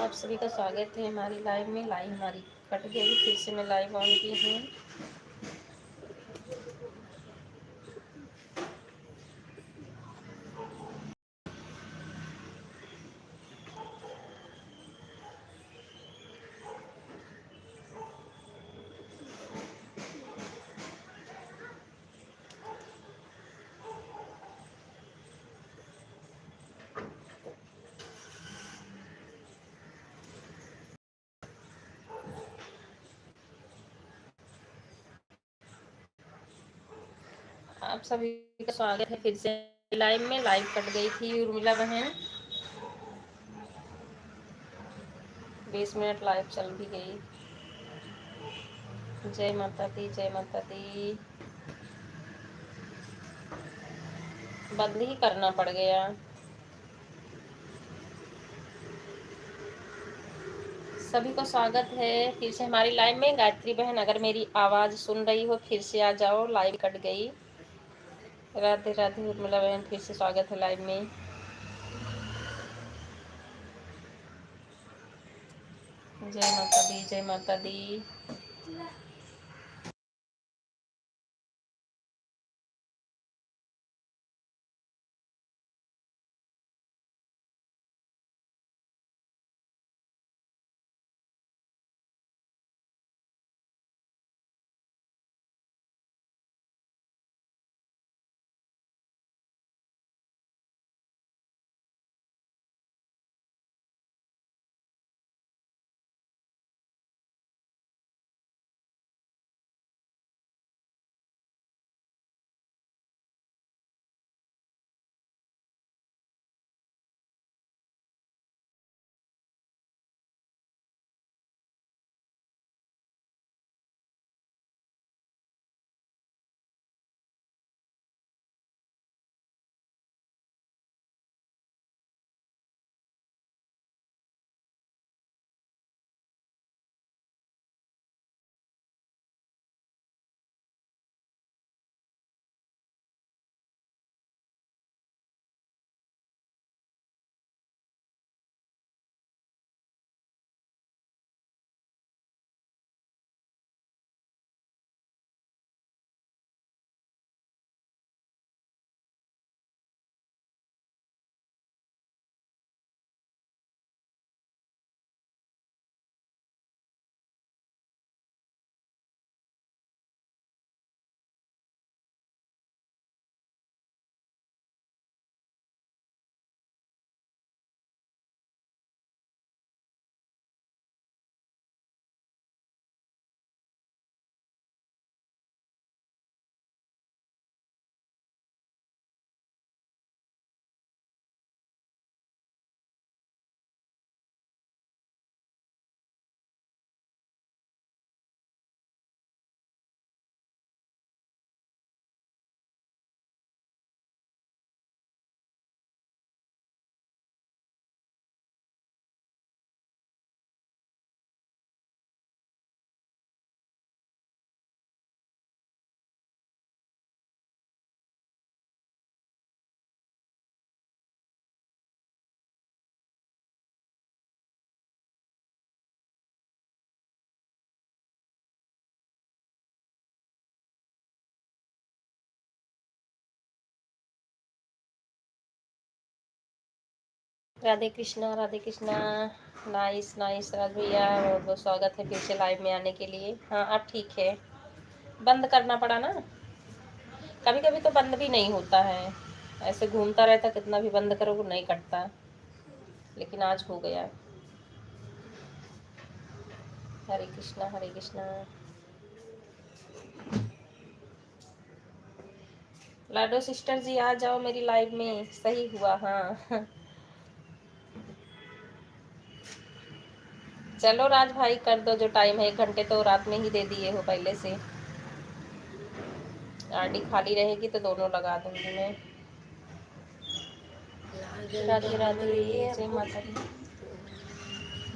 आप सभी का स्वागत है हमारी लाइव में। लाइव हमारी कट गई, फिर से मैं लाइव ऑन की हूँ। आप सभी का स्वागत है फिर से लाइव में। लाइव कट गई थी उर्मिला बहन, 20 मिनट लाइव चल भी गई। जय माता दी, जय माता दी। बंद ही करना पड़ गया। सभी को स्वागत है फिर से हमारी लाइव में। गायत्री बहन, अगर मेरी आवाज सुन रही हो फिर से आ जाओ, लाइव कट गई। राधे राधे उर्मिला बहन, फिर से स्वागत है लाइव में। जय माता दी, जय माता दी। राधे कृष्णा, राधे कृष्णा। नाइस नाइस राज भैया, बहुत बहुत स्वागत है फिर से लाइव में आने के लिए। हाँ अब ठीक है। बंद करना पड़ा ना, कभी कभी तो बंद भी नहीं होता है, ऐसे घूमता रहता, कितना भी बंद करो वो नहीं कटता, लेकिन आज हो गया। हरे कृष्णा, हरे कृष्णा। लाडो सिस्टर जी आ जाओ मेरी लाइव में, सही हुआ। हाँ चलो राज भाई कर दो, जो टाइम है 1 घंटे तो रात में ही दे दिए हो पहले से। आरडी खाली रहेगी तो दोनों लगा दूंगी मैं। राधे राधे, जय माता दी,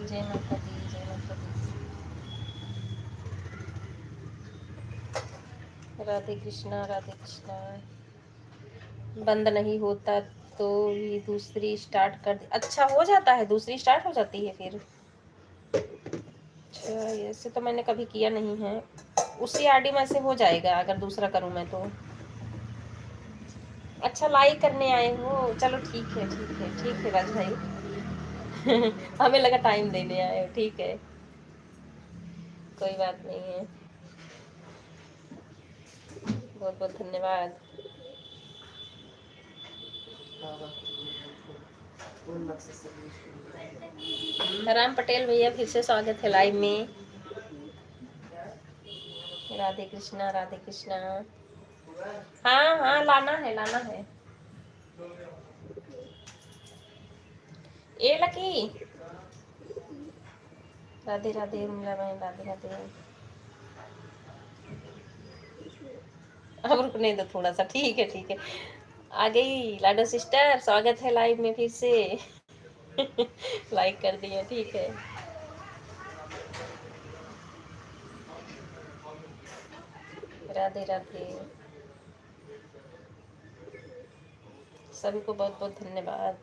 जय माता दी, जय माता दी। राधे कृष्णा, राधे कृष्णा। बंद नहीं होता तो भी दूसरी स्टार्ट कर दी। अच्छा हो जाता है, दूसरी स्टार्ट हो जाती है फिर। अच्छा, ऐसे तो मैंने कभी किया नहीं है। उसी आईडी में से हो जाएगा अगर दूसरा करूँ मैं तो। अच्छा, लाइक करने आए हो, चलो ठीक है, ठीक है, ठीक है राज भाई। हमें लगा टाइम देने आए हो, ठीक है, कोई बात नहीं है। बहुत बहुत धन्यवाद। राम पटेल भैया फिर से स्वागत है लाइव में। राधे कृष्णा, राधे कृष्णा। हाँ हाँ, लाना है, लाना है। ए लकी, राधे राधे उर्मिला बहन, राधे राधे। अब रुकने दो थोड़ा सा, ठीक है, ठीक है। आ गई लाडो सिस्टर, स्वागत है लाइव में फिर से। लाइक कर दिए, ठीक है। राधे राधे। सभी को बहुत बहुत धन्यवाद।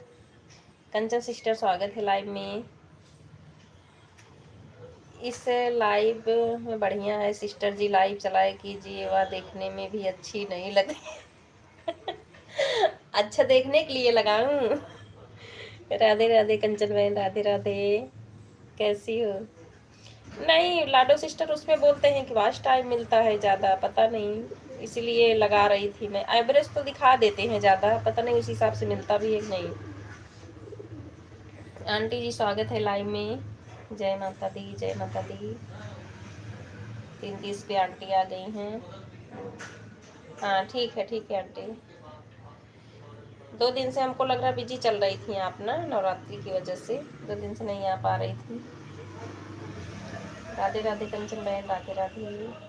कंचन सिस्टर स्वागत है लाइव में। इस लाइव में बढ़िया है सिस्टर जी, लाइव चलाए कीजिए, वह देखने में भी अच्छी नहीं लगती। अच्छा देखने के लिए लगाऊं। राधे राधे कंचन बहन, राधे राधे। कैसी हो? नहीं लाडो सिस्टर, उसमें बोलते हैं कि वॉच टाइम मिलता है ज़्यादा, पता नहीं, इसीलिए लगा रही थी मैं। एवरेज तो दिखा देते हैं ज़्यादा, पता नहीं उस हिसाब से मिलता भी है कि नहीं। आंटी जी स्वागत है लाइव में। जय माता दी, जय माता दी। 3:30 पे आंटी आ गई हैं। हाँ ठीक है, ठीक है आंटी। 2 दिन से हमको लग रहा बिजी चल रही थी आप ना, नवरात्रि की वजह से 2 दिन से नहीं आ पा रही थी। राधे राधे कंचन बहन, राधे राधे।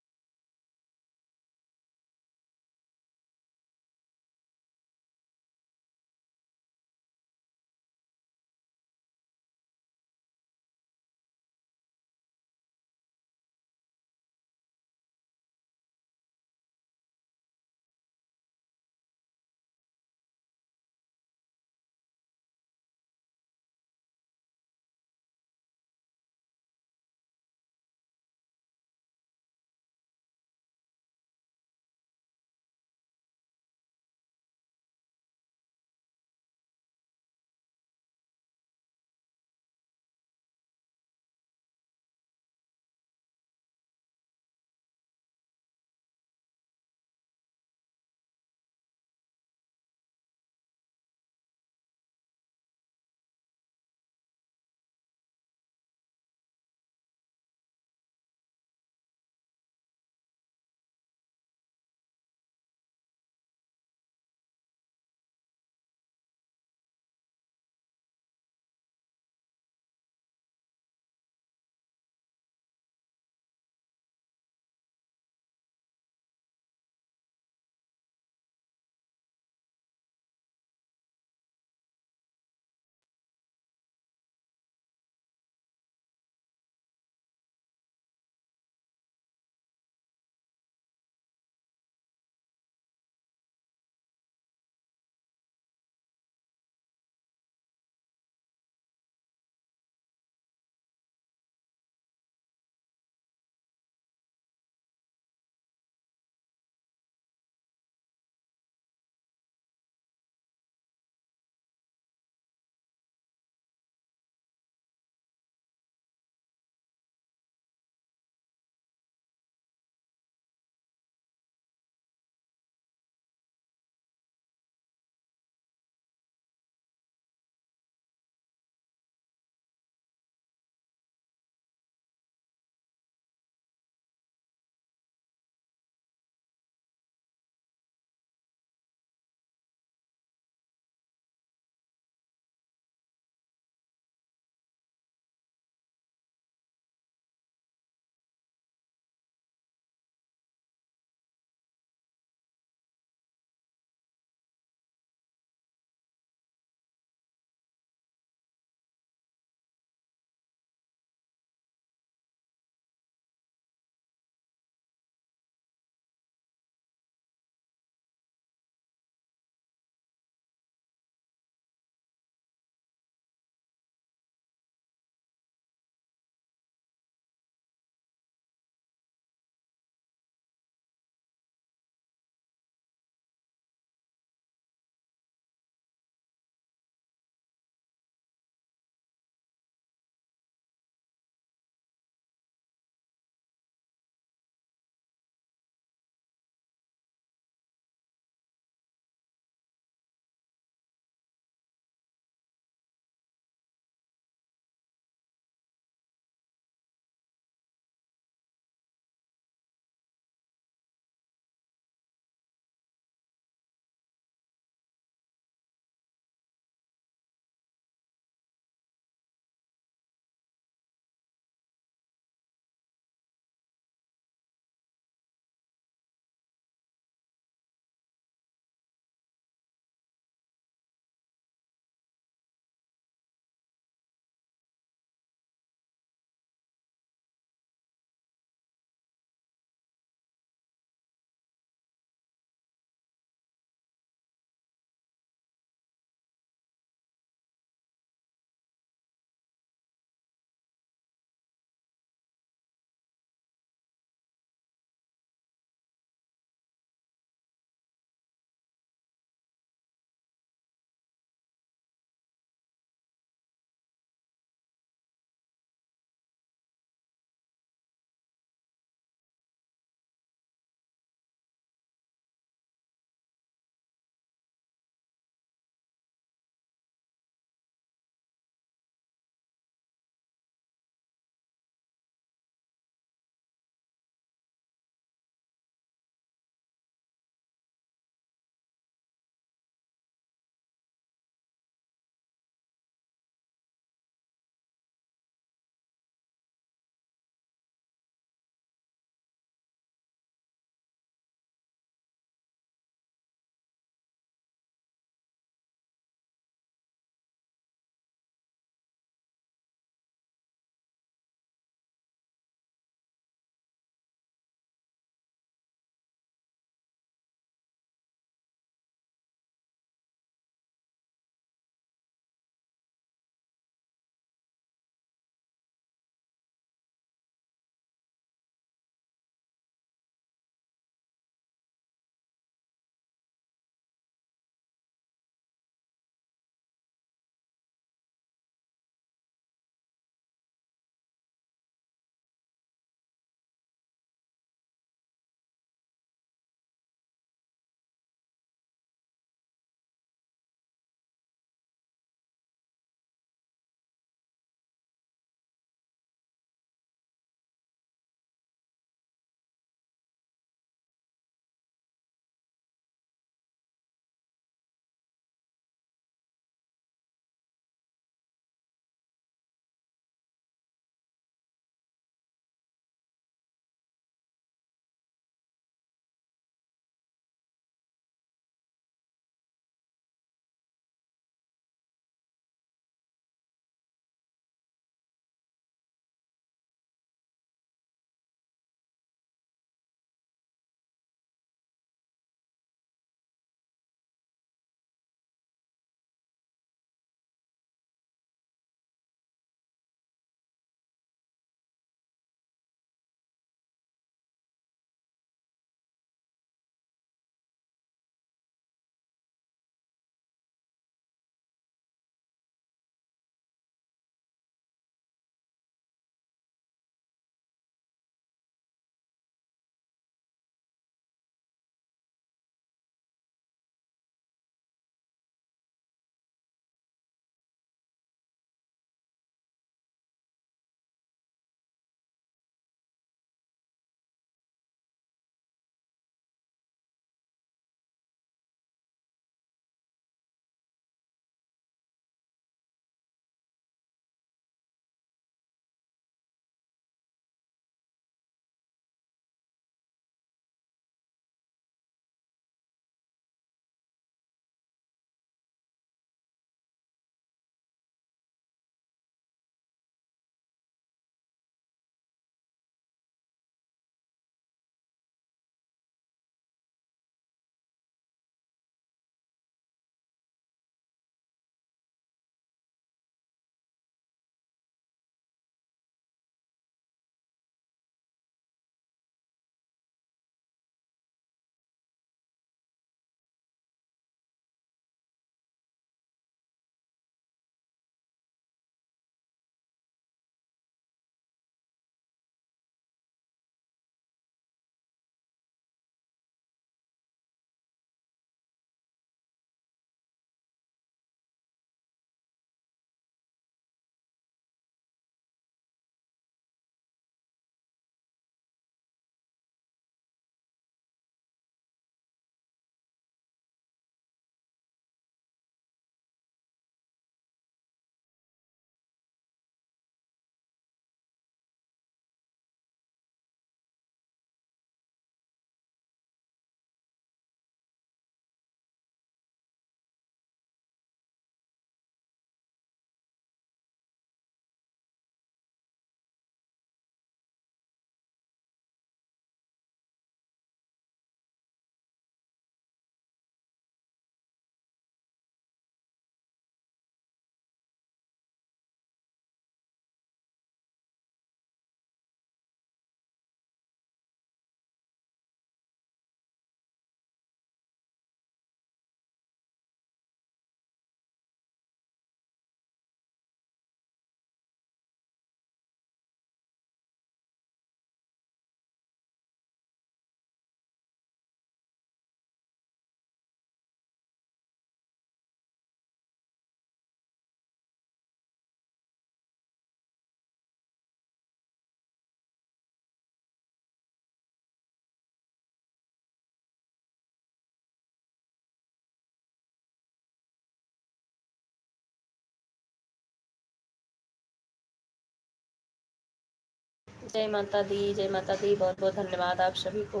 जय माता दी, जय माता दी। बहुत बहुत धन्यवाद आप सभी को।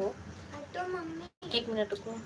तो मम्मी 1 मिनट रुको।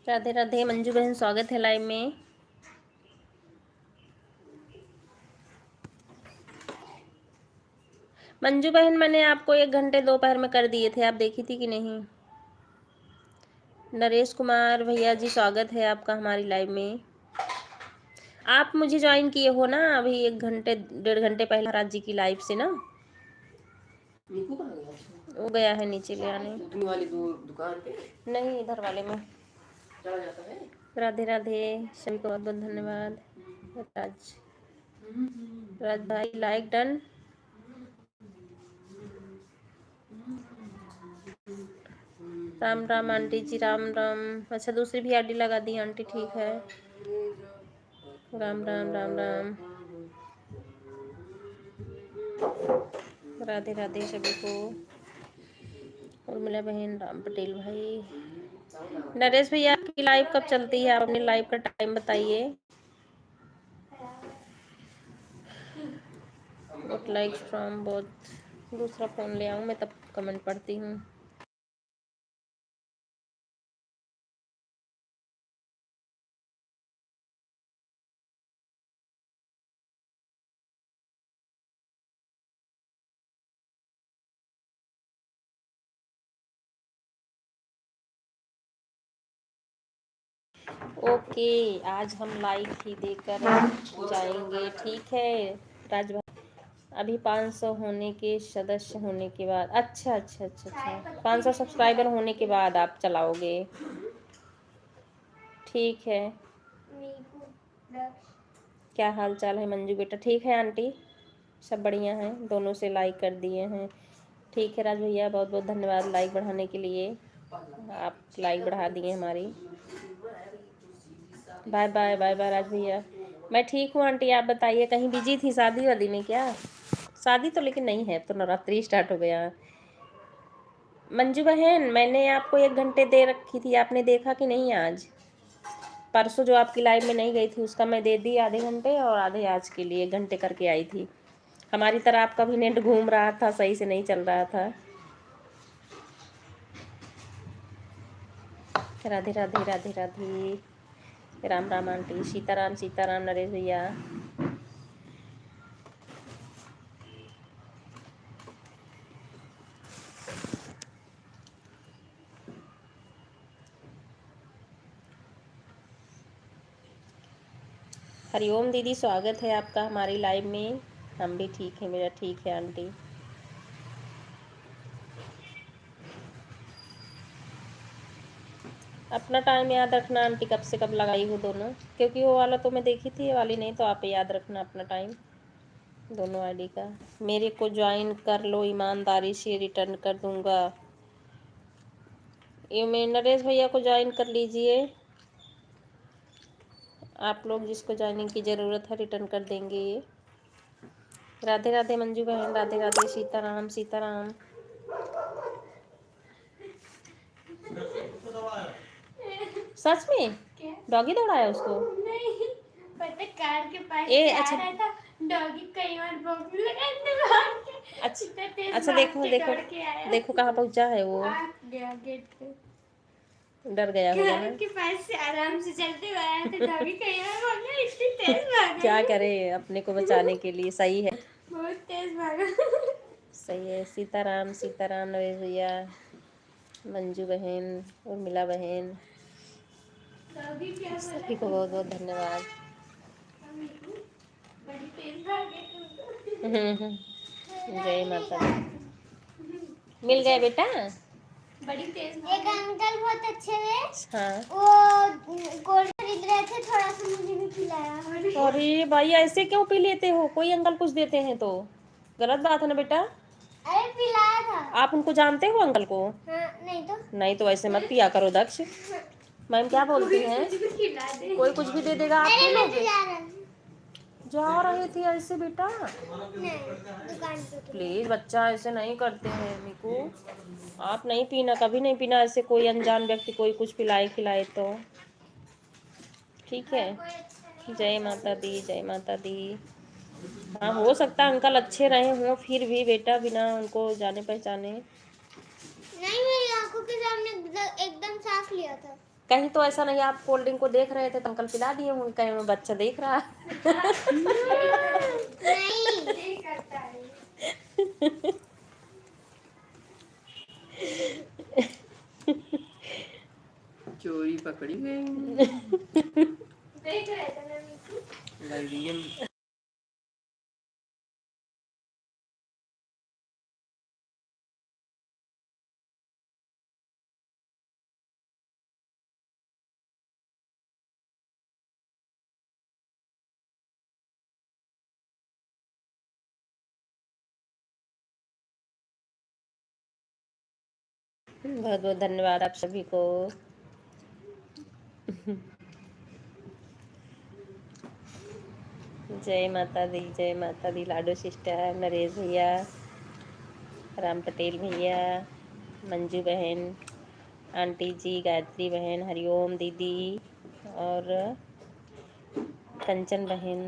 राधे राधे मंजू बहन, स्वागत है लाइव में। मंजू बहन मैंने आपको 1 घंटे दोपहर में कर दिए थे, आप देखी थी कि नहीं? नरेश कुमार भैया जी, स्वागत है आपका हमारी लाइव में। आप मुझे ज्वाइन किए हो ना अभी 1 घंटे 1.5 घंटे पहले राज जी की लाइव से ना? वो गया है नीचे ले आने वाली दुकान पे, नहीं इधर वाले में चला जाता है। राधे राधे सभी को बहुत बहुत धन्यवाद। राज भाई like done. Ram Ram auntie ji, Ram Ram. अच्छा दूसरी भी आईडी लगा दी आंटी, ठीक है। राम राम राम राम। राधे राधे सभी को। उर्मिला बहन, राम पटेल भाई। नरेश भैया आपकी लाइव कब चलती है? आप अपनी लाइव का टाइम बताइए। Good likes from both. दूसरा फ़ोन ले आऊँ मैं तब कमेंट पढ़ती हूँ। ओके, आज हम लाइव ही देकर जाएंगे, ठीक है राज भाई। अभी 500 होने के सदस्य होने के बाद, अच्छा अच्छा अच्छा अच्छा 500 सब्सक्राइबर होने के बाद आप चलाओगे, ठीक है। क्या हाल चाल है मंजू बेटा? ठीक है आंटी, सब बढ़िया हैं। दोनों से लाइक कर दिए हैं, ठीक है राज भैया, बहुत बहुत धन्यवाद लाइक बढ़ाने के लिए। आप लाइक बढ़ा दिए हमारी। बाय बाय बाय बाय राज भैया। मैं ठीक हूँ आंटी, आप बताइए, कहीं बिजी थी शादी वादी में क्या? शादी तो लेकिन नहीं है, तो नवरात्रि स्टार्ट हो गया। मंजू बहन मैंने आपको 1 घंटे दे रखी थी, आपने देखा कि नहीं? आज परसों जो आपकी लाइव में नहीं गई थी उसका मैं दे दी आधे घंटे, और आधे आज के लिए 1 घंटे करके आई थी। हमारी तरह आपका भी नेट घूम रहा था, सही से नहीं चल रहा था। राधे राधे राधे राधे। राम राम आंटी, सीताराम सीताराम नरेश भैया। हरिओम दीदी, स्वागत है आपका हमारी लाइव में। हम भी ठीक है, मेरा ठीक है आंटी। अपना टाइम याद रखना आंटी, कब से कब लगाई हो दोनों, क्योंकि वो वाला तो मैं देखी थी, ये वाली नहीं, तो आप याद रखना अपना टाइम दोनों आईडी का। मेरे को ज्वाइन कर लो, ईमानदारी से रिटर्न कर दूंगा। ये मैं नरेश भैया को ज्वाइन कर लीजिए, आप लोग जिसको ज्वाइनिंग की ज़रूरत है रिटर्न कर देंगे ये। राधे राधे मंजू बहन, राधे राधे, सीताराम सीताराम। सच में डॉगी दौड़ाया उसको? नहीं, पता कार के पास से अच्छा, आ रहा था डॉगी, कई बार भौंकने लगा इतने भाग के। अच्छा अच्छा, देखो देखो देखो कहाँ पहुँचा है वो, गया गेट पे, डर गया होगा ना। के पास से आराम से चलते हुए आया तो डॉगी कई बार भागा, इतनी तेज भागा। क्या करे अपने को बचाने के लिए, सही है, बहुत तेज भागा। सही है। सीताराम सीताराम नरेश भैया, मंजू बहन, उर्मिला बहन। सभी को बहुत बहुत धन्यवाद। जय माता दी। मिल गए बेटा। बड़ी तेज। एक अंकल बहुत अच्छे थे। हाँ। वो कोल्ड खरीद रहे थे, थोड़ा सा मुझे भी खिलाया। अरे भाई ऐसे क्यों पी लेते हो? कोई अंकल कुछ देते हैं तो गलत बात है ना बेटा। अरे पिलाया था। आप उनको जानते हो अंकल को? हाँ, नहीं तो ऐसे मत पिया करो दक्ष। मैम क्या बोलती हैं? कोई कुछ भी दे देगा आप पी लोगे? जा रहे थे ऐसे बेटा? दुकान पे। प्लीज बच्चा ऐसे नहीं करते हैं मिकू। आप नहीं पीना, कभी नहीं पीना ऐसे, कोई अनजान व्यक्ति कोई कुछ पिलाए खिलाए तो। ठीक है। जय माता दी, जय माता दी। हाँ हो सकता है अंकल अच्छे रहे हों, फिर भी बेटा बिना उनको जाने पहचाने। नहीं, मेरी आंखों के सामने एकदम साफ लिया था। कहीं तो ऐसा नहीं आप कोल्ड ड्रिंक को देख रहे थे तो अंकल पिला दिए होंगे, कहीं में बच्चा देख रहा नहीं करता है। चोरी पकड़ी गई। देख रहे थे ना। बहुत बहुत धन्यवाद आप सभी को। जय माता दी, जय माता दी। लाडो सिस्टर, नरेश भैया, राम पटेल भैया, मंजू बहन, आंटी जी, गायत्री बहन, हरिओम दीदी और कंचन बहन।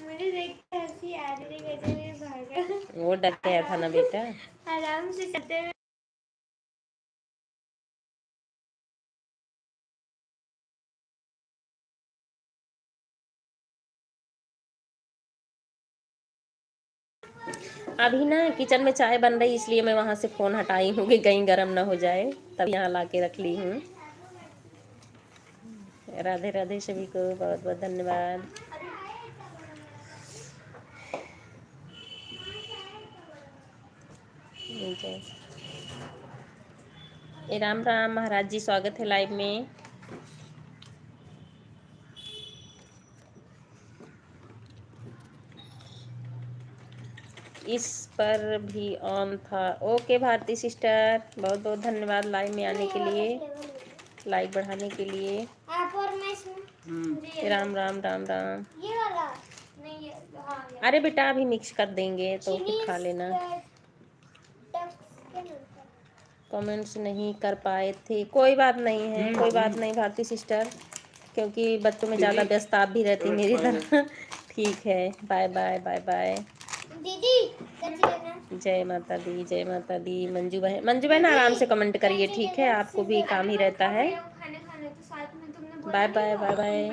मुझे देख के हंसी आ रही है, कैसे मैं भागा। वो डर गया था ना बेटा। आराम से चलते हुए। अभी ना किचन में चाय बन रही, इसलिए मैं वहाँ से फ़ोन हटाई हूँ कि कहीं गर्म ना हो जाए, तब यहाँ ला के रख ली हूँ। राधे राधे सभी को, बहुत बहुत धन्यवाद। राम राम महाराज जी, स्वागत है लाइव में। इस पर भी ऑन था। ओके भारती सिस्टर, बहुत बहुत धन्यवाद लाइव में आने के लिए, लाइक बढ़ाने के लिए। आप और मैं इसमें राम राम राम राम। ये वाला नहीं, ये हाँ ये। अरे बेटा अभी मिक्स कर देंगे तो फिर खा लेना। कमेंट्स नहीं कर पाए थे, कोई बात नहीं है, कोई बात नहीं भारती सिस्टर, क्योंकि बच्चों में ज़्यादा व्यस्त आप भी रहती मेरी तरह। ठीक है, बाय बाय बाय बाय। दीदी जय माता दी, जय माता दी। मंजू बहन, मंजू बहन आराम से कमेंट करिए, ठीक है, आपको भी काम ही रहता है। Bye bye bye bye.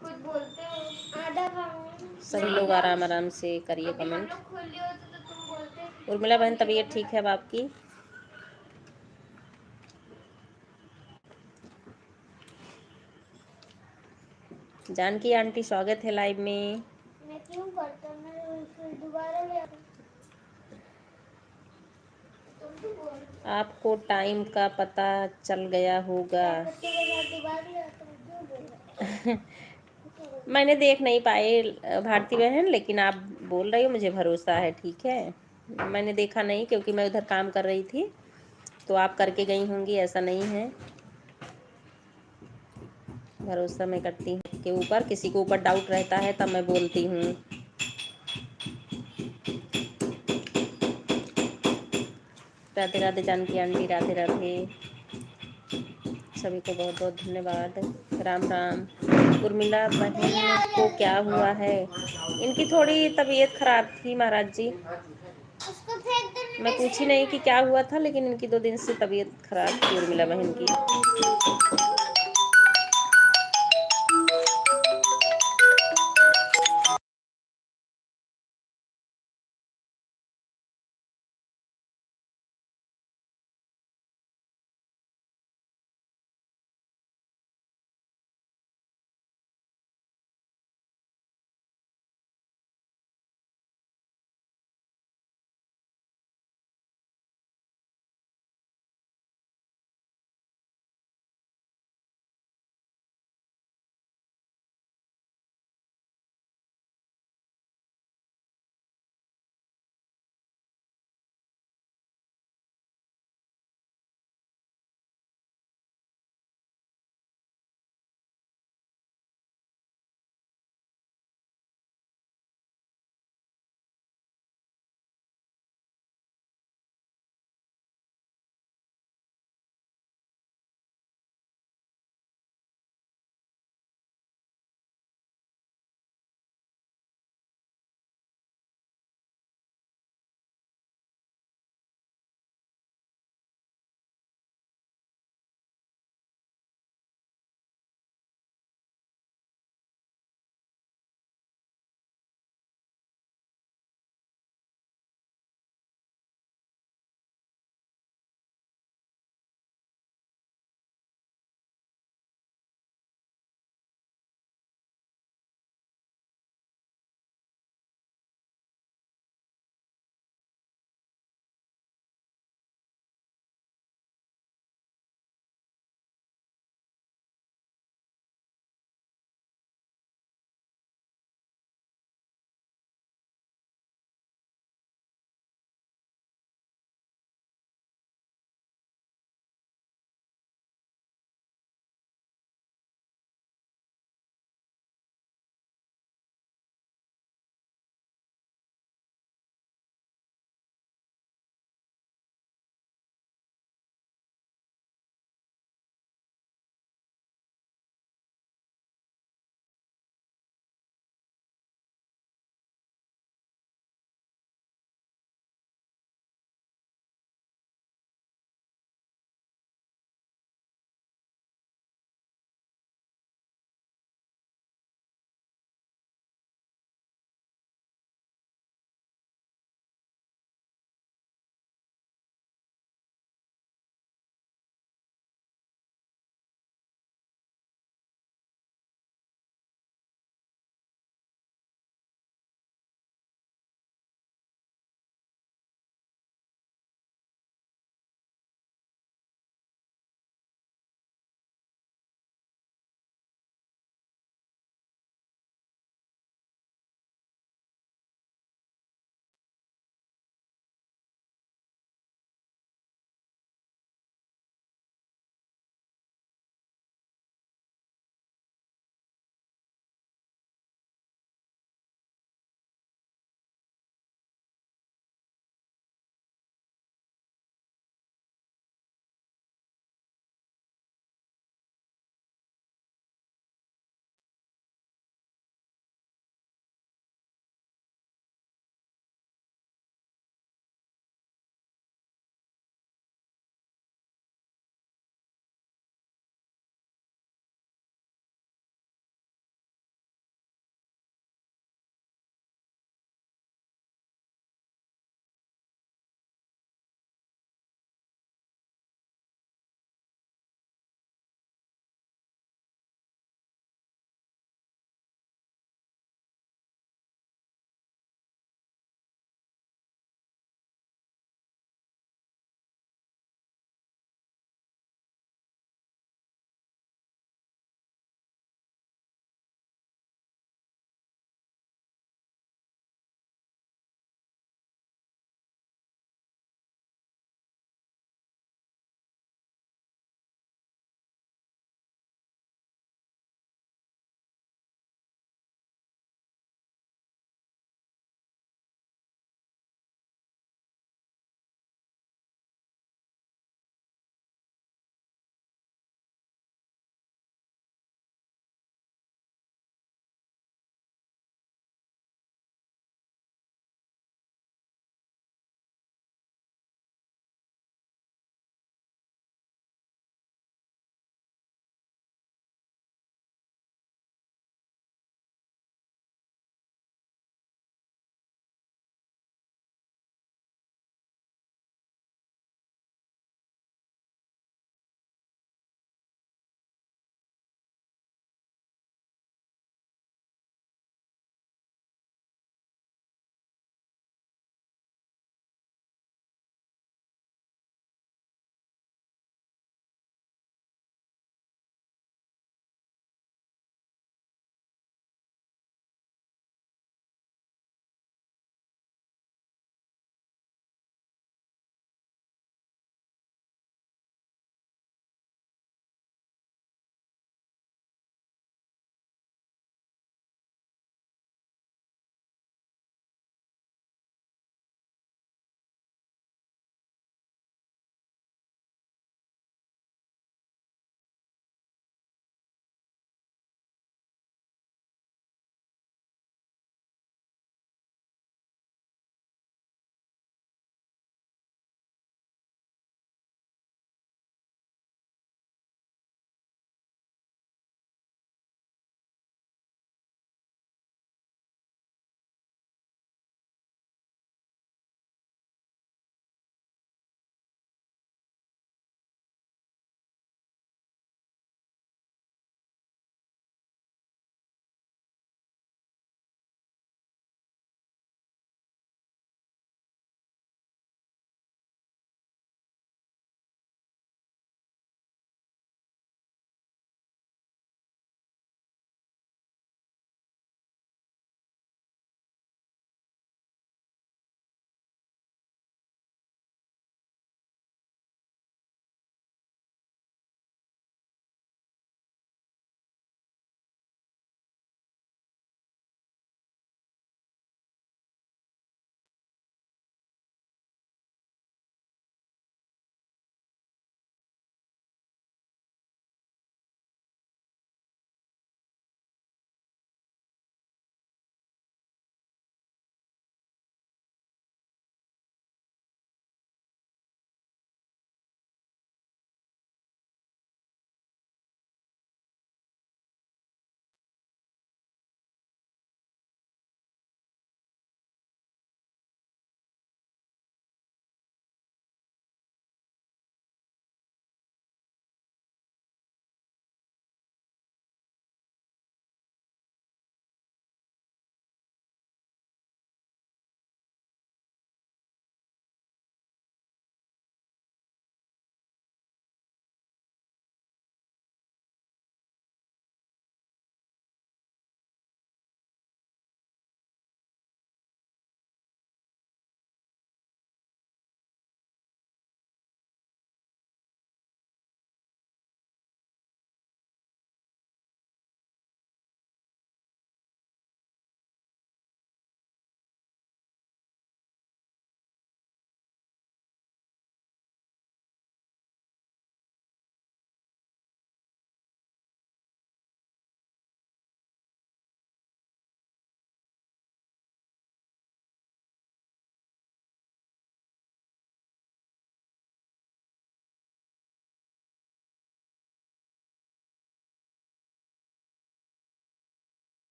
खुद बोलते हो आधा खाऊंगी। सभी लोग आराम आराम से करिए कमेंट। उर्मिला बहन तबीयत ठीक है अब आपकी? जानकी आंटी स्वागत है लाइव में। मैं क्यों करता हूँ, मैं फिर दोबारा ले आपको टाइम का पता चल गया होगा। मैंने देख नहीं पाए भारती बहन, लेकिन आप बोल रही हो मुझे भरोसा है, ठीक है। मैंने देखा नहीं क्योंकि मैं उधर काम कर रही थी, तो आप करके गई होंगी, ऐसा नहीं है। भरोसा मैं करती हूँ के ऊपर, किसी को ऊपर डाउट रहता है तब मैं बोलती हूँ। राधे राधे जानकी आंटी, राधे राधे सभी को बहुत बहुत धन्यवाद। राम राम। उर्मिला बहन को क्या हुआ है? इनकी थोड़ी तबीयत खराब थी महाराज जी। मैं पूछी नहीं कि क्या हुआ था, लेकिन इनकी 2 दिन से तबीयत खराब थी उर्मिला बहन की।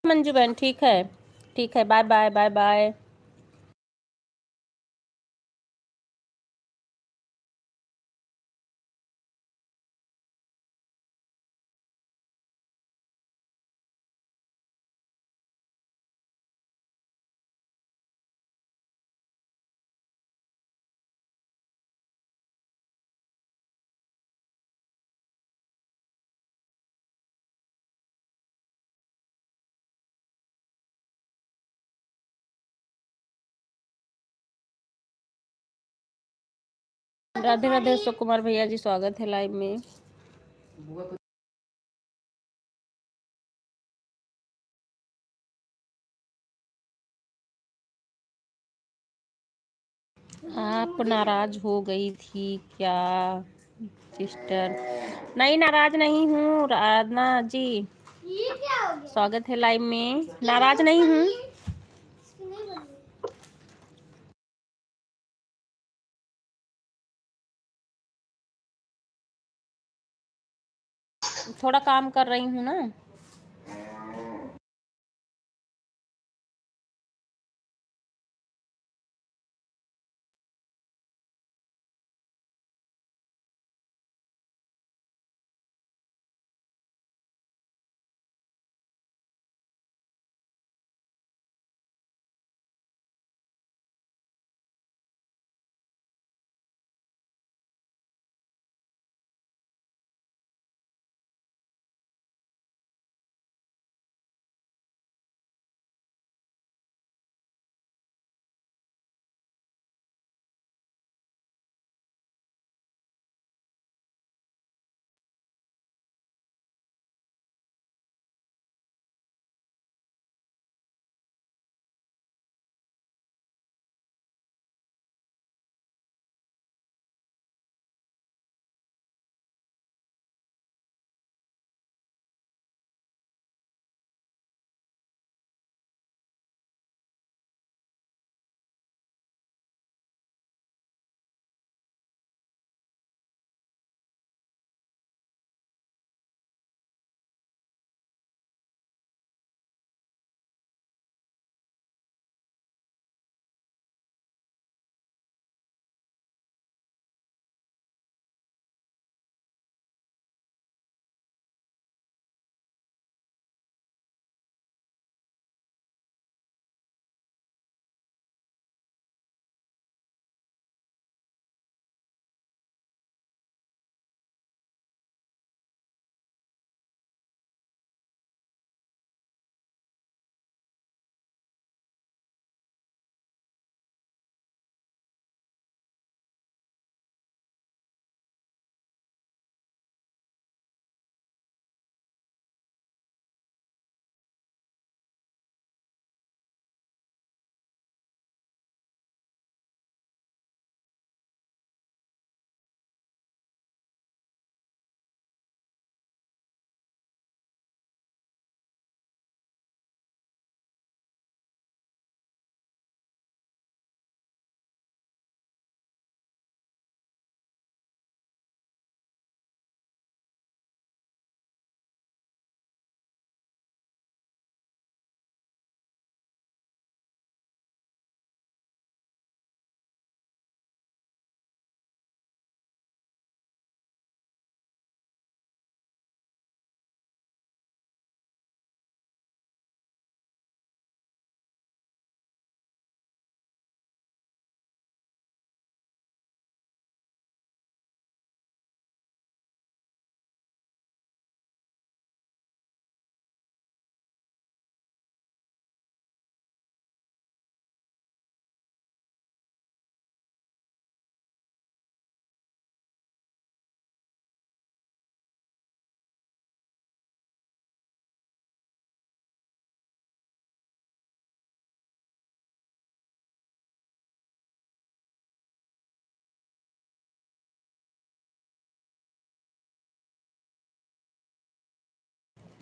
मंजू बहन, ठीक है, ठीक है, bye bye bye bye. Radhe Radhe Ashok Kumar भैया जी, स्वागत है लाइव में। आप नाराज हो गई थी क्या सिस्टर? नहीं, नाराज नहीं हूँ राधना जी, ये क्या हो गया? स्वागत है लाइव में। नाराज नहीं हूँ। थोड़ा काम कर रही हूँ ना।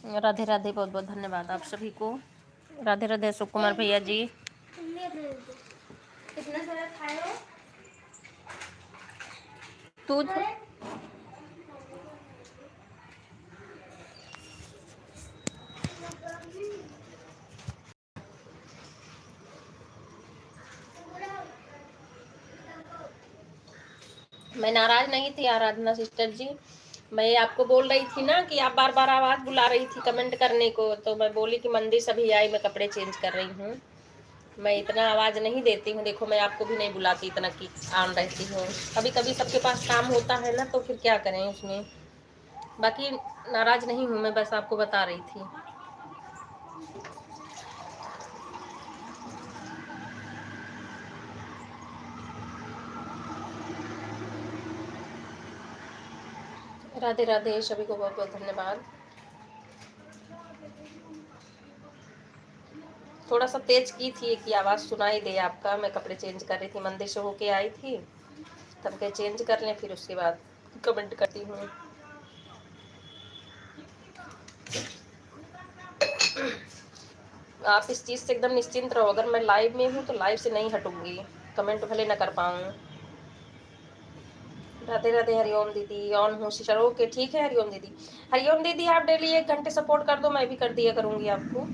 राधे राधे, बहुत बहुत धन्यवाद आप सभी को। राधे राधे अशोक कुमार भैया जी। कितना सारा खाए हो? तू मैं नाराज नहीं थी आराधना सिस्टर जी, मैं आपको बोल रही थी ना कि आप बार बार आवाज बुला रही थी कमेंट करने को, तो मैं बोली कि मंदिर सभी आई, मैं कपड़े चेंज कर रही हूँ। मैं इतना आवाज नहीं देती हूँ, देखो मैं आपको भी नहीं बुलाती इतना कि ऑन रहती हूँ। कभी कभी सबके पास काम होता है ना, तो फिर क्या करें उसमें। बाकी नाराज नहीं हूँ मैं, बस आपको बता रही थी। राधे राधे, सभी को बहुत बहुत धन्यवाद। थोड़ा सा तेज की थी कि आवाज सुनाई दे आपका, मैं कपड़े चेंज कर रही थी, मंदिर से होके आई थी, तब के चेंज कर लें फिर उसके बाद कमेंट करती हूँ। आप इस चीज से एकदम निश्चिंत रहो, अगर मैं लाइव में हूँ तो लाइव से नहीं हटूंगी, कमेंट भले न कर पाऊँ। राधे राधे, हरिओम दीदी, ऑन हूँ सिस्टर, ओके ठीक है हरिओम दीदी। हरिओम दीदी आप डेली 1 घंटे सपोर्ट कर दो, मैं भी कर दिया करूंगी आपको,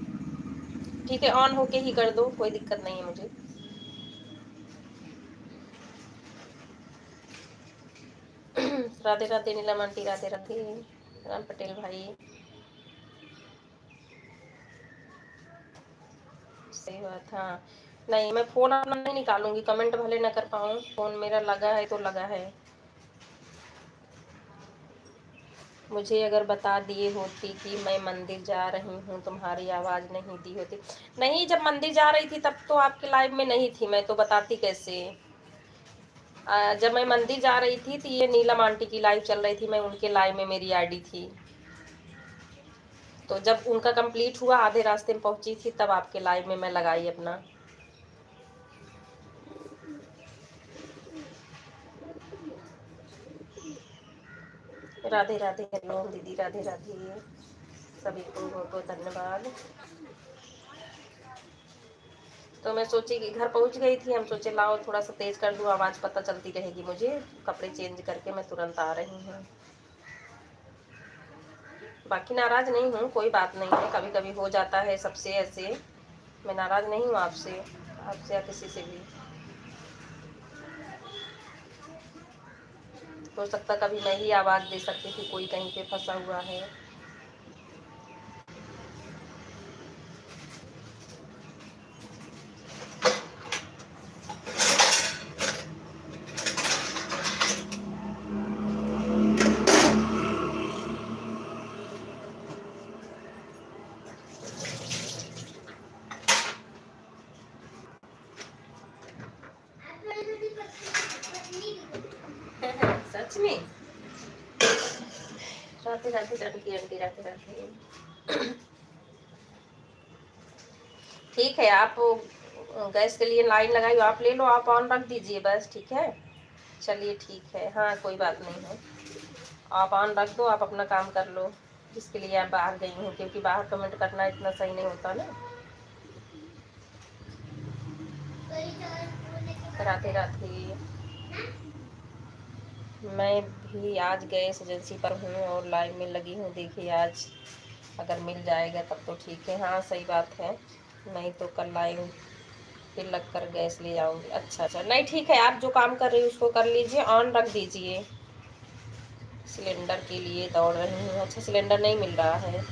ठीक है, ऑन होके ही कर दो, कोई दिक्कत नहीं है मुझे। राधे राधे नीलम आंटी, राधे राधे राम पटेल भाई। सही बात, हाँ नहीं मैं फोन अपना नहीं निकालूंगी, कमेंट भले न कर पाऊँ, फोन मेरा लगा है तो लगा है। मुझे अगर बता दिए होती कि मैं मंदिर जा रही हूँ, तुम्हारी आवाज़ नहीं दी होती। नहीं, जब मंदिर जा रही थी तब तो आपके लाइव में नहीं थी मैं, तो बताती कैसे। जब मैं मंदिर जा रही थी तो ये नीलम आंटी की लाइव चल रही थी, मैं उनके लाइव में मेरी आईडी थी, तो जब उनका कंप्लीट हुआ आधे रास्ते में पहुंची थी तब आपके लाइव में मैं लगाई अपना। राधे राधे, हरिओम दीदी, राधे राधे, सभी को बहुत बहुत धन्यवाद। तो मैं सोची कि घर पहुंच गई थी, हम सोचे लाओ थोड़ा सा तेज कर दूं, आवाज़ पता चलती रहेगी मुझे, कपड़े चेंज करके मैं तुरंत आ रही हूँ। बाकी नाराज नहीं हूँ, कोई बात नहीं है, कभी कभी हो जाता है सबसे ऐसे, मैं नाराज नहीं हूँ आपसे, आपसे या किसी से भी। हो सकता कभी मैं ही आवाज़ दे सकती थी, कोई कहीं पे फंसा हुआ है। सच में राधे राधे आंटी, आंटी राधे राधे। ठीक है, आप गैस के लिए लाइन लगाई, आप ले लो, आप ऑन रख दीजिए बस, ठीक है, चलिए ठीक है, हाँ कोई बात नहीं है, आप ऑन रख दो, आप अपना काम कर लो जिसके लिए आप बाहर गई हूँ, क्योंकि बाहर कमेंट करना इतना सही नहीं होता ना। राधे राधे, मैं भी आज गैस एजेंसी पर हूँ और लाइन में लगी हूँ, देखिए आज अगर मिल जाएगा तब तो ठीक है। हाँ सही बात है, नहीं तो कल लाइन पे लग कर गैस ले जाऊंगी। अच्छा अच्छा, नहीं ठीक है, आप जो काम कर रही हो उसको कर लीजिए, ऑन रख दीजिए। सिलेंडर के लिए दौड़ रही हूँ, अच्छा सिलेंडर नहीं मिल रहा है।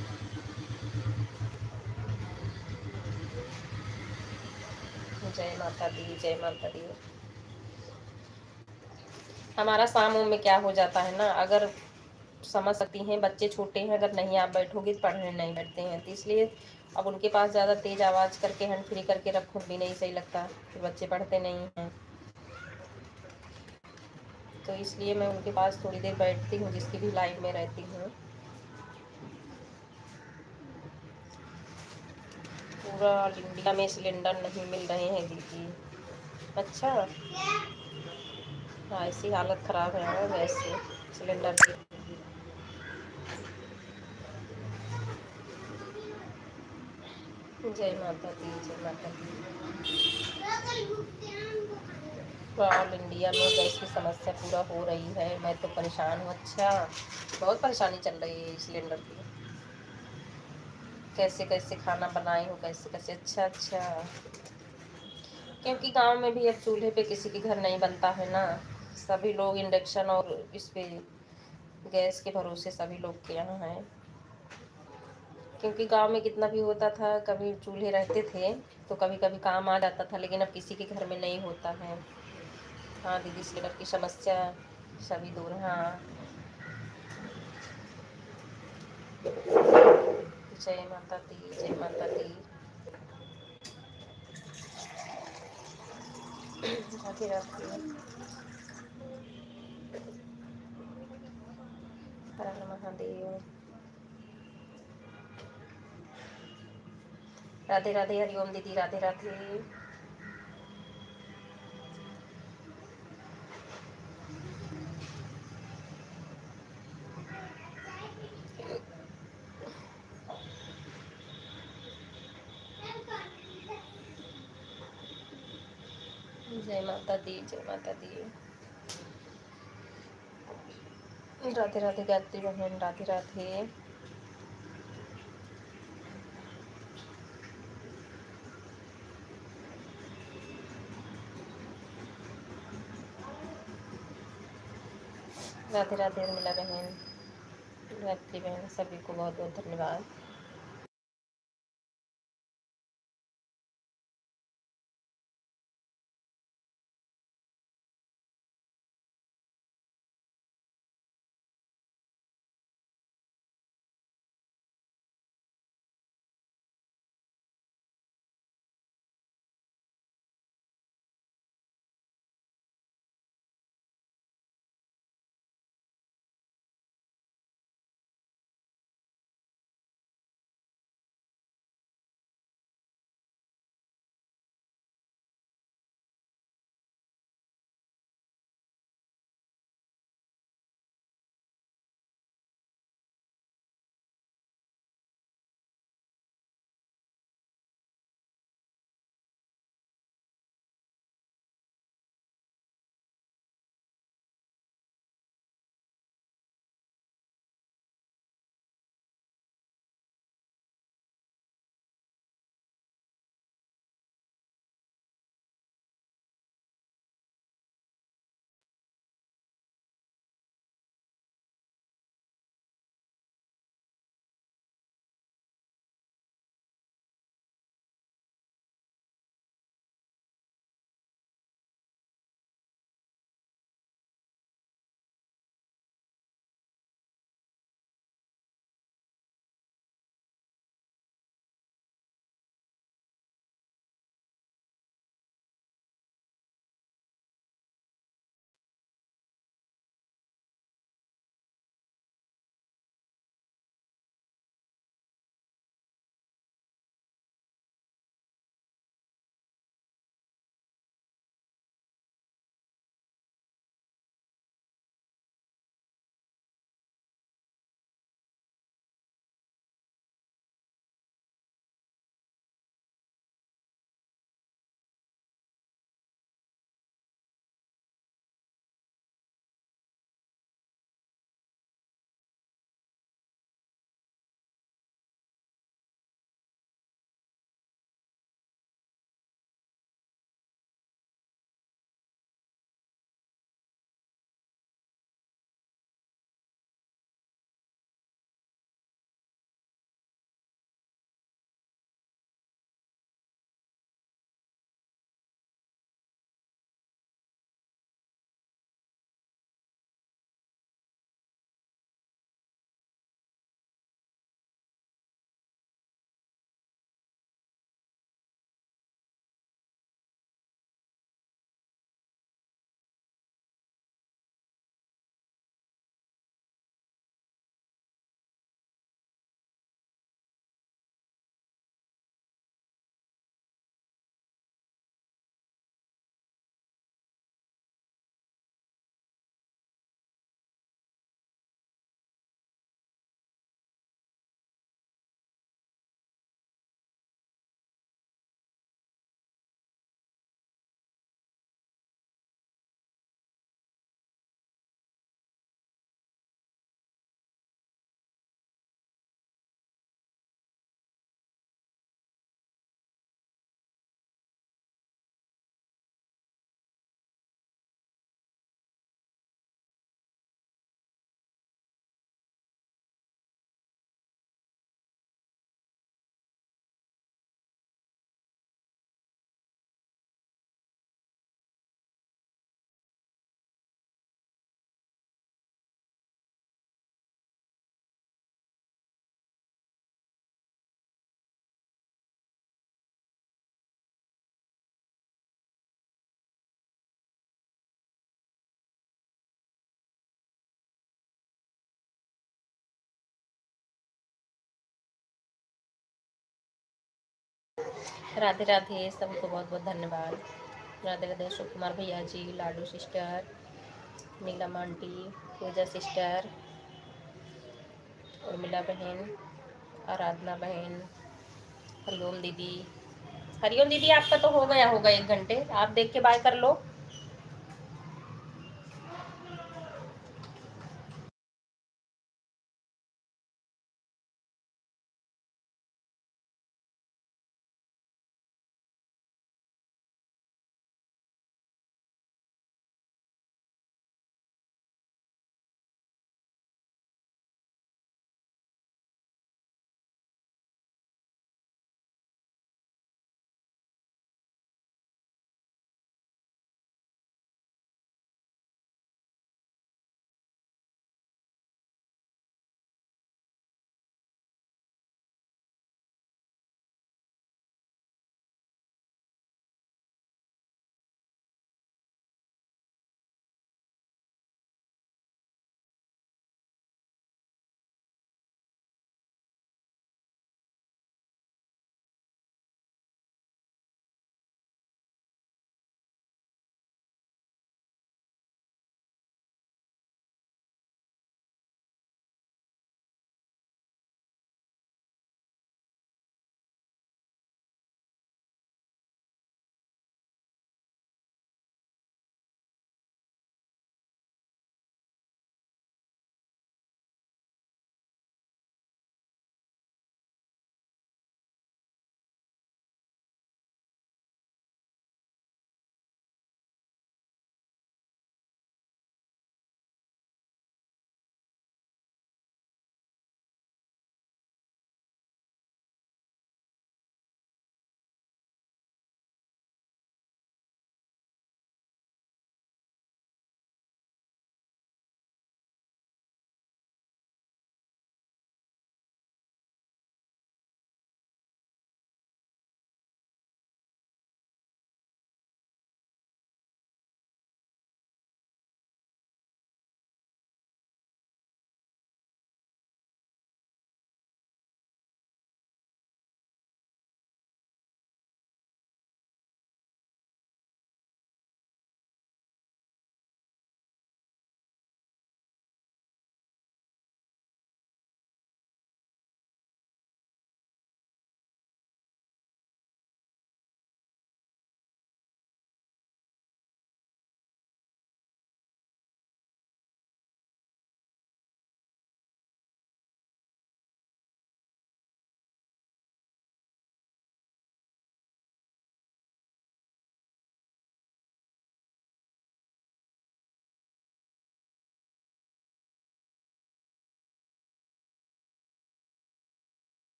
जय माता दी, जय माता दी। हमारा शाम में क्या हो जाता है ना, अगर समझ सकती हैं बच्चे छोटे हैं, अगर नहीं आप बैठोगे तो पढ़ने नहीं बैठते हैं, तो इसलिए अब उनके पास ज़्यादा तेज़ आवाज़ करके हैंड फ्री करके रखूँ भी नहीं सही लगता, फिर बच्चे पढ़ते नहीं हैं, तो इसलिए मैं उनके पास थोड़ी देर बैठती हूँ जिसकी भी लाइन में रहती हूँ। पूरा इंडिया में सिलेंडर नहीं मिल रहे हैं दीदी। अच्छा, हाँ ऐसी हालत ख़राब है गैस से, सिलेंडर की। जय माता दी, जय माता दी। ऑल इंडिया में गैस की समस्या पूरा हो रही है, मैं तो परेशान हूँ। अच्छा, बहुत परेशानी चल रही है सिलेंडर की, कैसे कैसे खाना बनाई हूँ, कैसे कैसे। अच्छा अच्छा, क्योंकि गांव में भी अब चूल्हे पे किसी के घर नहीं बनता है ना, सभी लोग इंडक्शन और इस पे गैस के भरोसे सभी लोग के यहाँ हैं, क्योंकि गांव में कितना भी होता था, कभी चूल्हे रहते थे तो कभी कभी काम आ जाता था, लेकिन अब किसी के घर में नहीं होता है। हाँ दीदी, सिलेंडर की समस्या सभी दूर। हाँ, जय माता दी, जय माता दी। राधे राधे। हर हर महादेव। राधे राधे, हरिओम दीदी, राधे राधे। जय माता दी, जय माता दी। राधे राधे गायत्री बहन, राधे राधे। राधे राधे उर्मिला बहन, गायत्री बहन, सभी को बहुत बहुत धन्यवाद। राधे राधे, सबको बहुत बहुत धन्यवाद। राधे राधे अशोक कुमार भैया जी, लाडू सिस्टर, नीलम आंटी, पूजा सिस्टर, उर्मिला बहन, आराधना बहन, हरिओम दीदी। हरिओम दीदी, आपका तो हो गया होगा 1 घंटे, आप देख के बाय कर लो।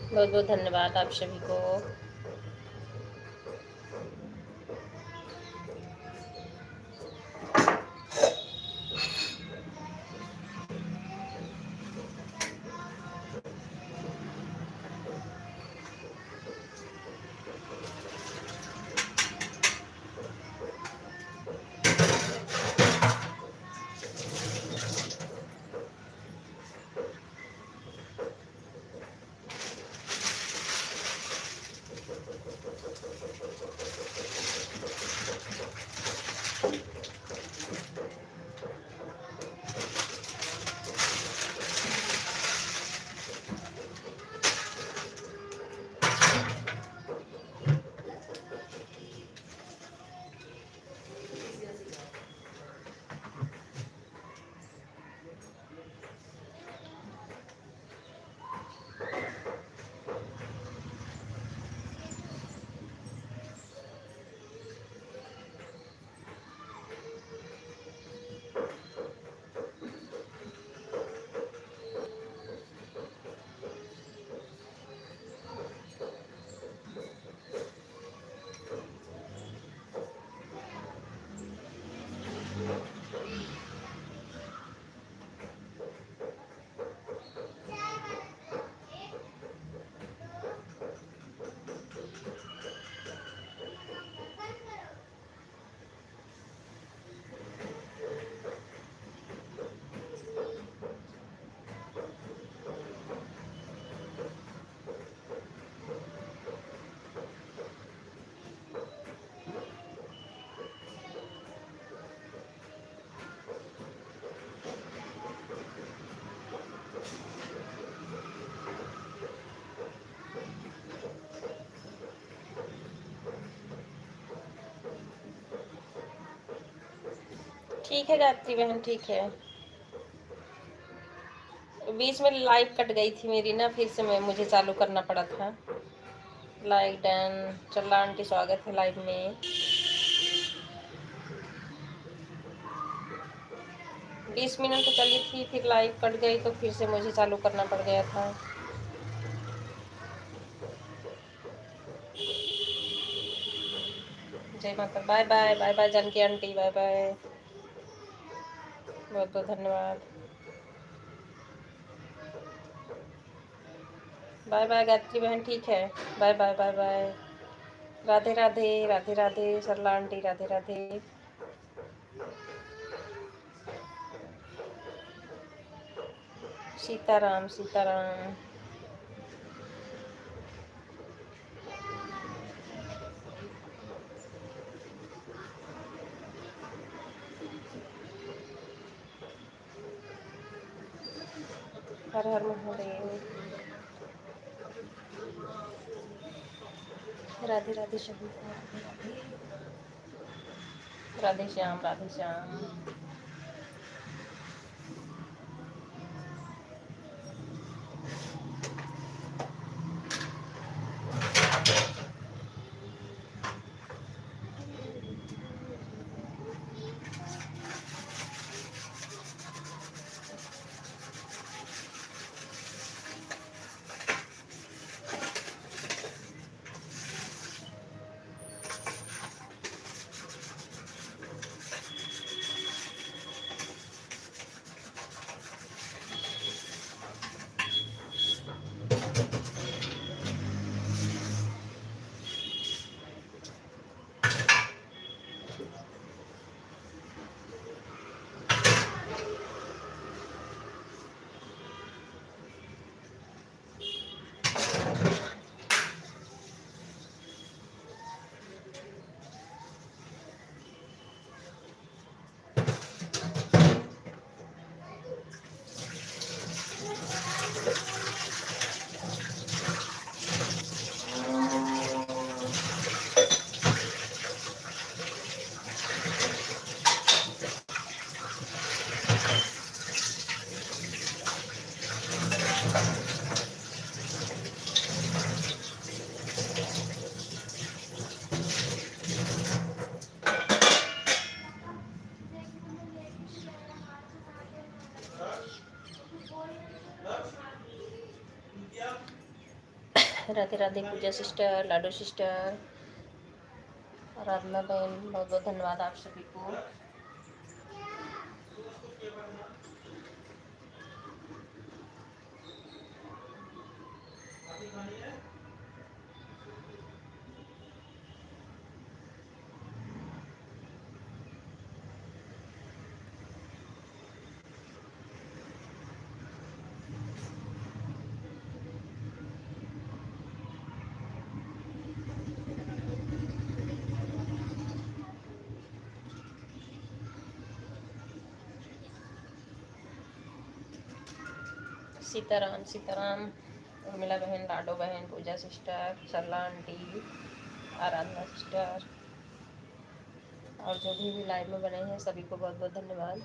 बहुत बहुत धन्यवाद आप सभी को। ठीक है गायत्री बहन, ठीक है। बीच में लाइव कट गई थी मेरी ना, फिर से मुझे चालू करना पड़ा था। Like done. चला आंटी, स्वागत है लाइव में। 20 मिनट तो चली थी, फिर लाइव कट गई तो फिर से मुझे चालू करना पड़ गया था। जय माता। Bye bye, bye bye Janaki auntie, bye bye, बहुत बहुत धन्यवाद। बाय बाय गायत्री बहन, ठीक है। Bye bye, bye bye. Radhe Radhe, Radhe Radhe Sarla auntie, Radhe Radhe. Sitaram Sitaram. हर हर महादेव। राधे राधे सभी को, राधे राधे। राधे श्याम, राधे श्याम। राधे राधे पूजा सिस्टर, लाडो सिस्टर, आराधना बहन, बहुत बहुत धन्यवाद आप सभी को। सीताराम सीताराम, उर्मिला बहन, लाडो बहन, पूजा सिस्टर, सरला आंटी, आराधना सिस्टर और जो भी लाइव में बने हैं सभी को बहुत बहुत धन्यवाद।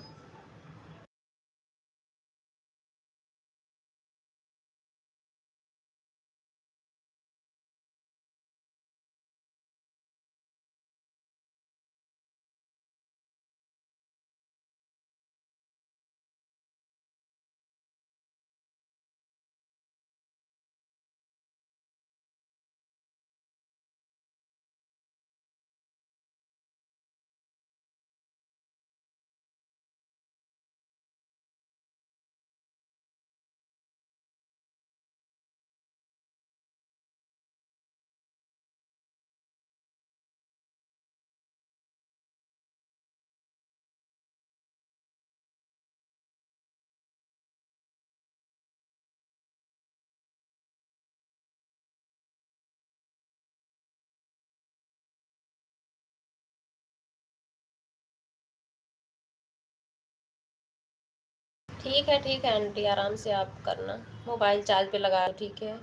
ठीक है आंटी, आराम से आप करना, मोबाइल चार्ज पे लगा, ठीक है।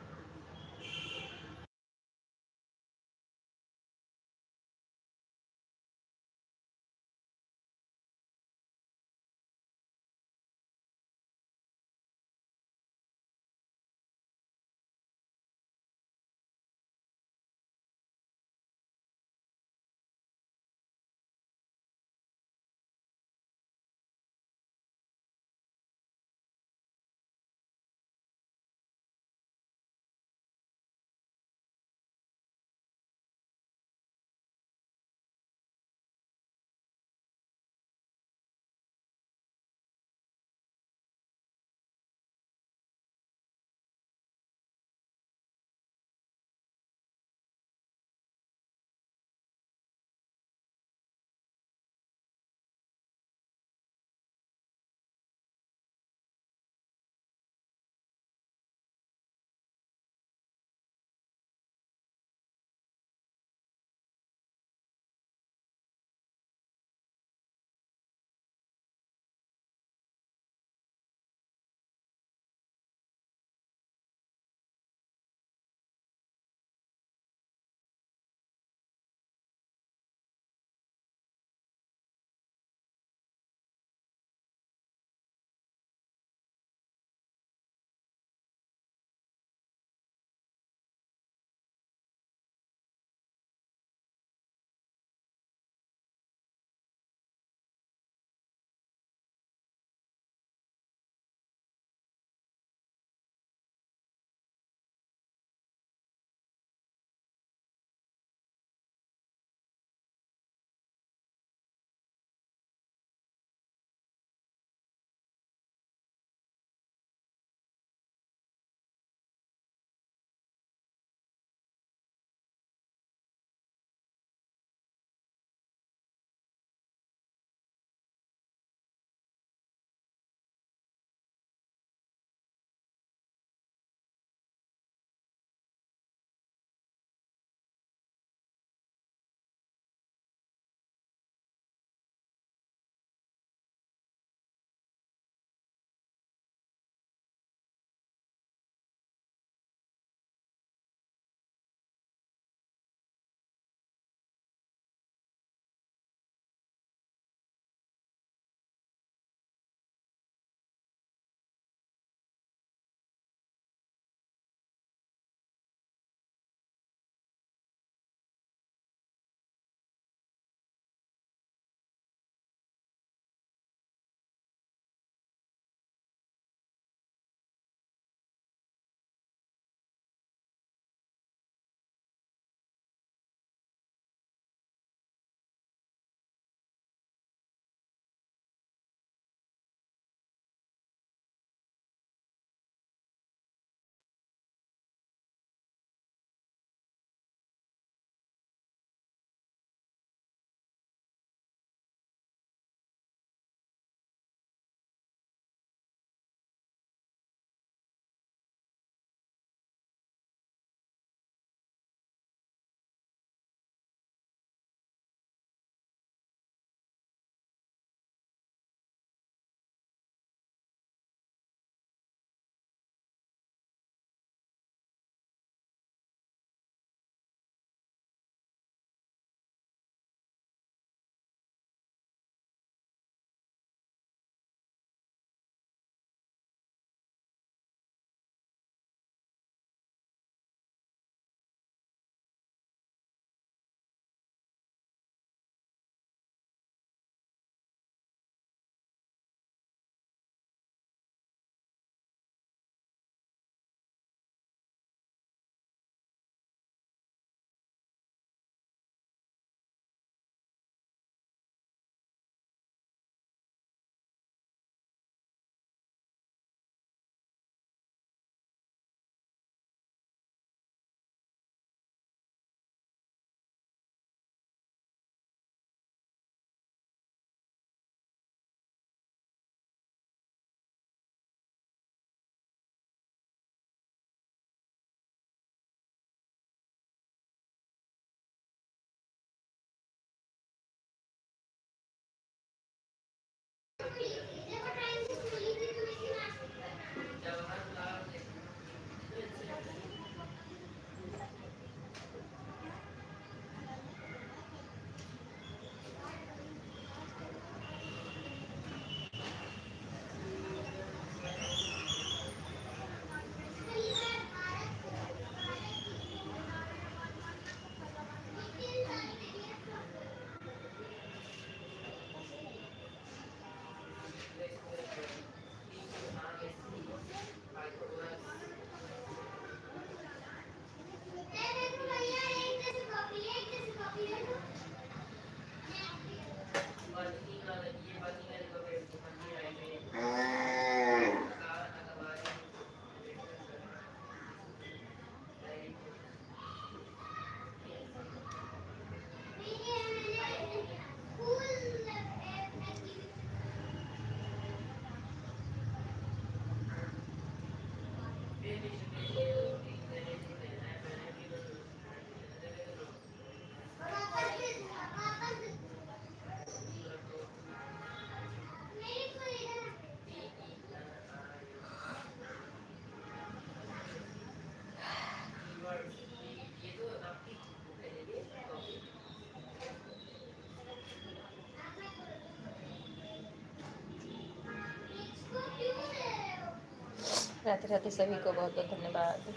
राधे राधे, सभी को बहुत बहुत धन्यवाद।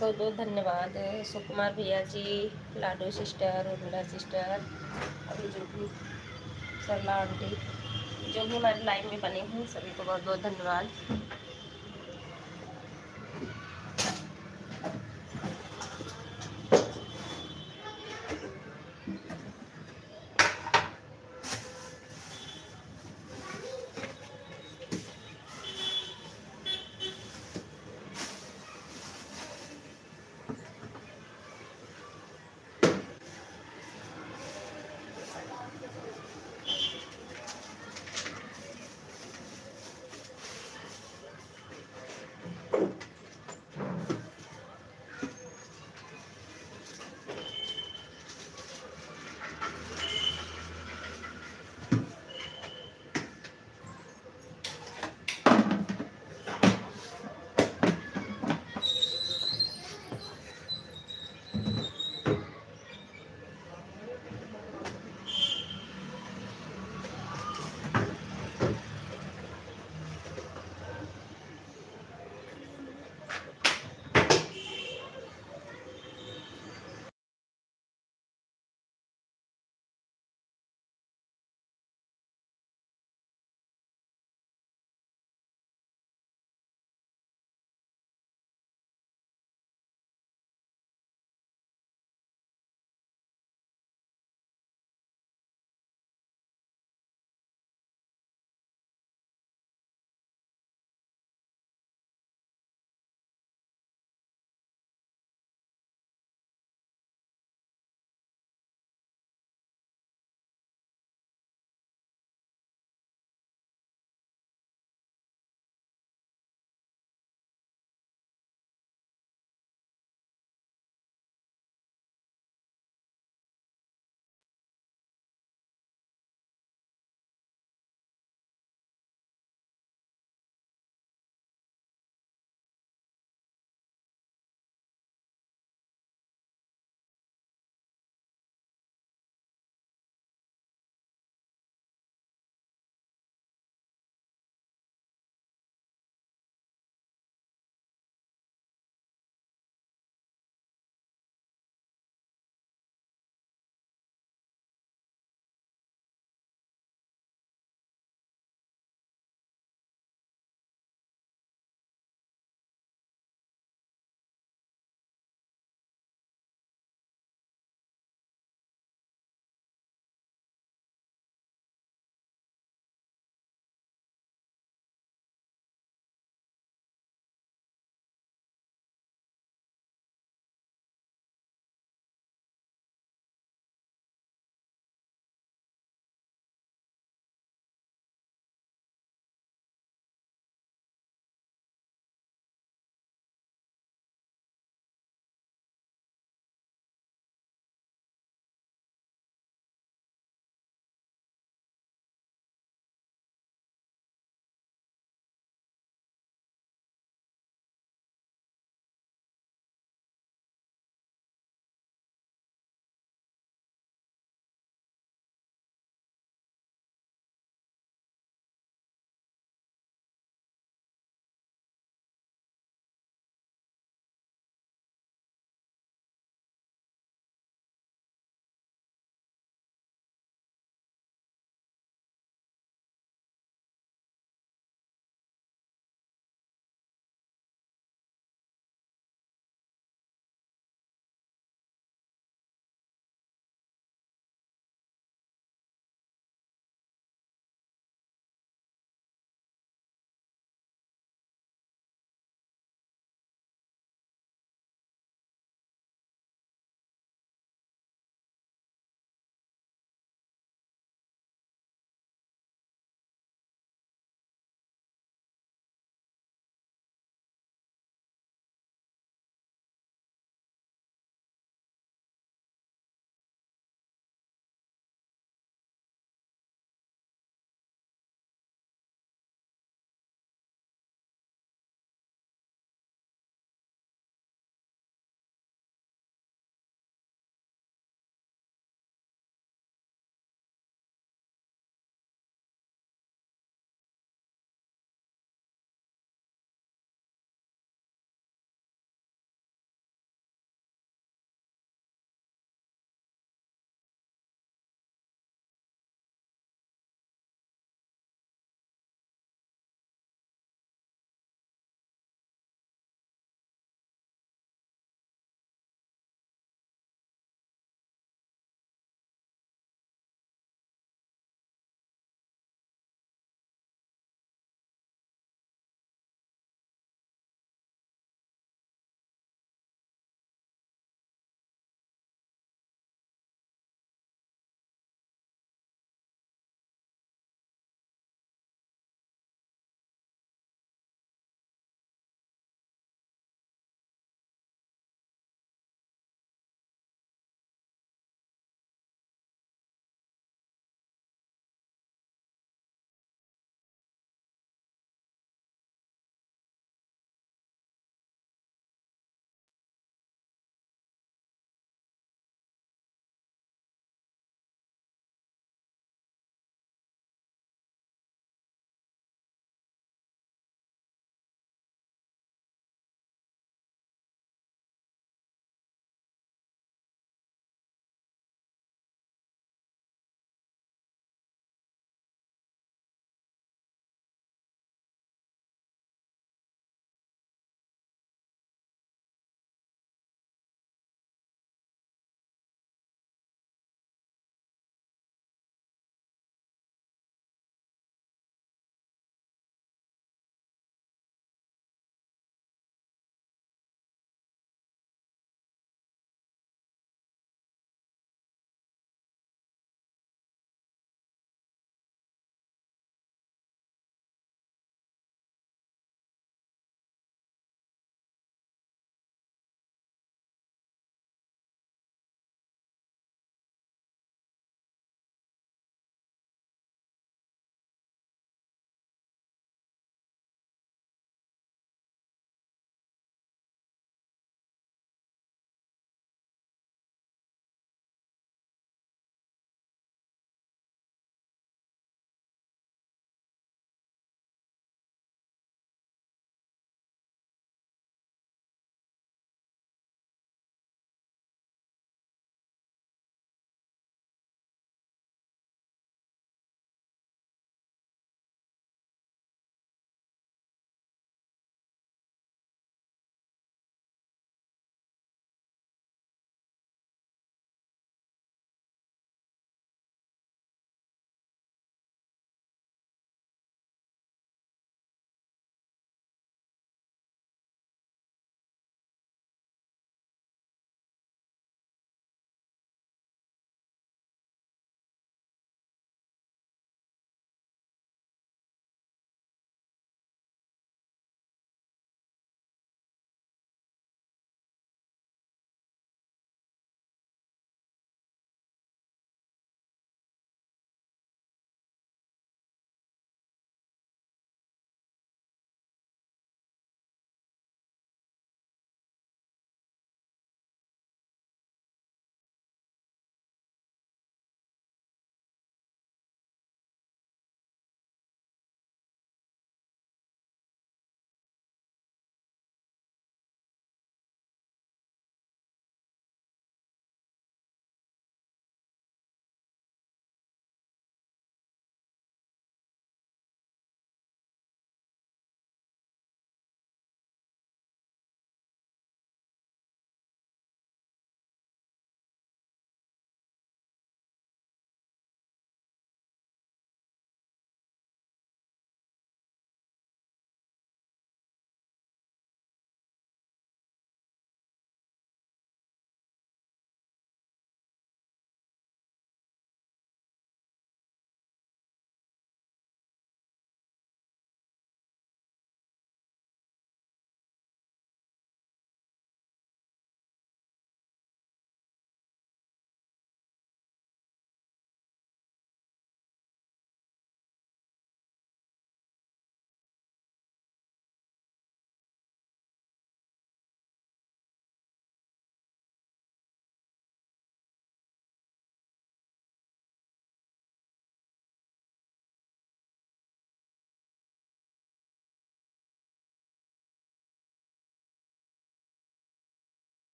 बहुत बहुत धन्यवाद सुकुमार भैया जी, लाडो सिस्टर, उर्मिला सिस्टर, अभी जो भी सरला आंटी, जो भी हमारे लाइव में बने हैं सभी को बहुत बहुत धन्यवाद।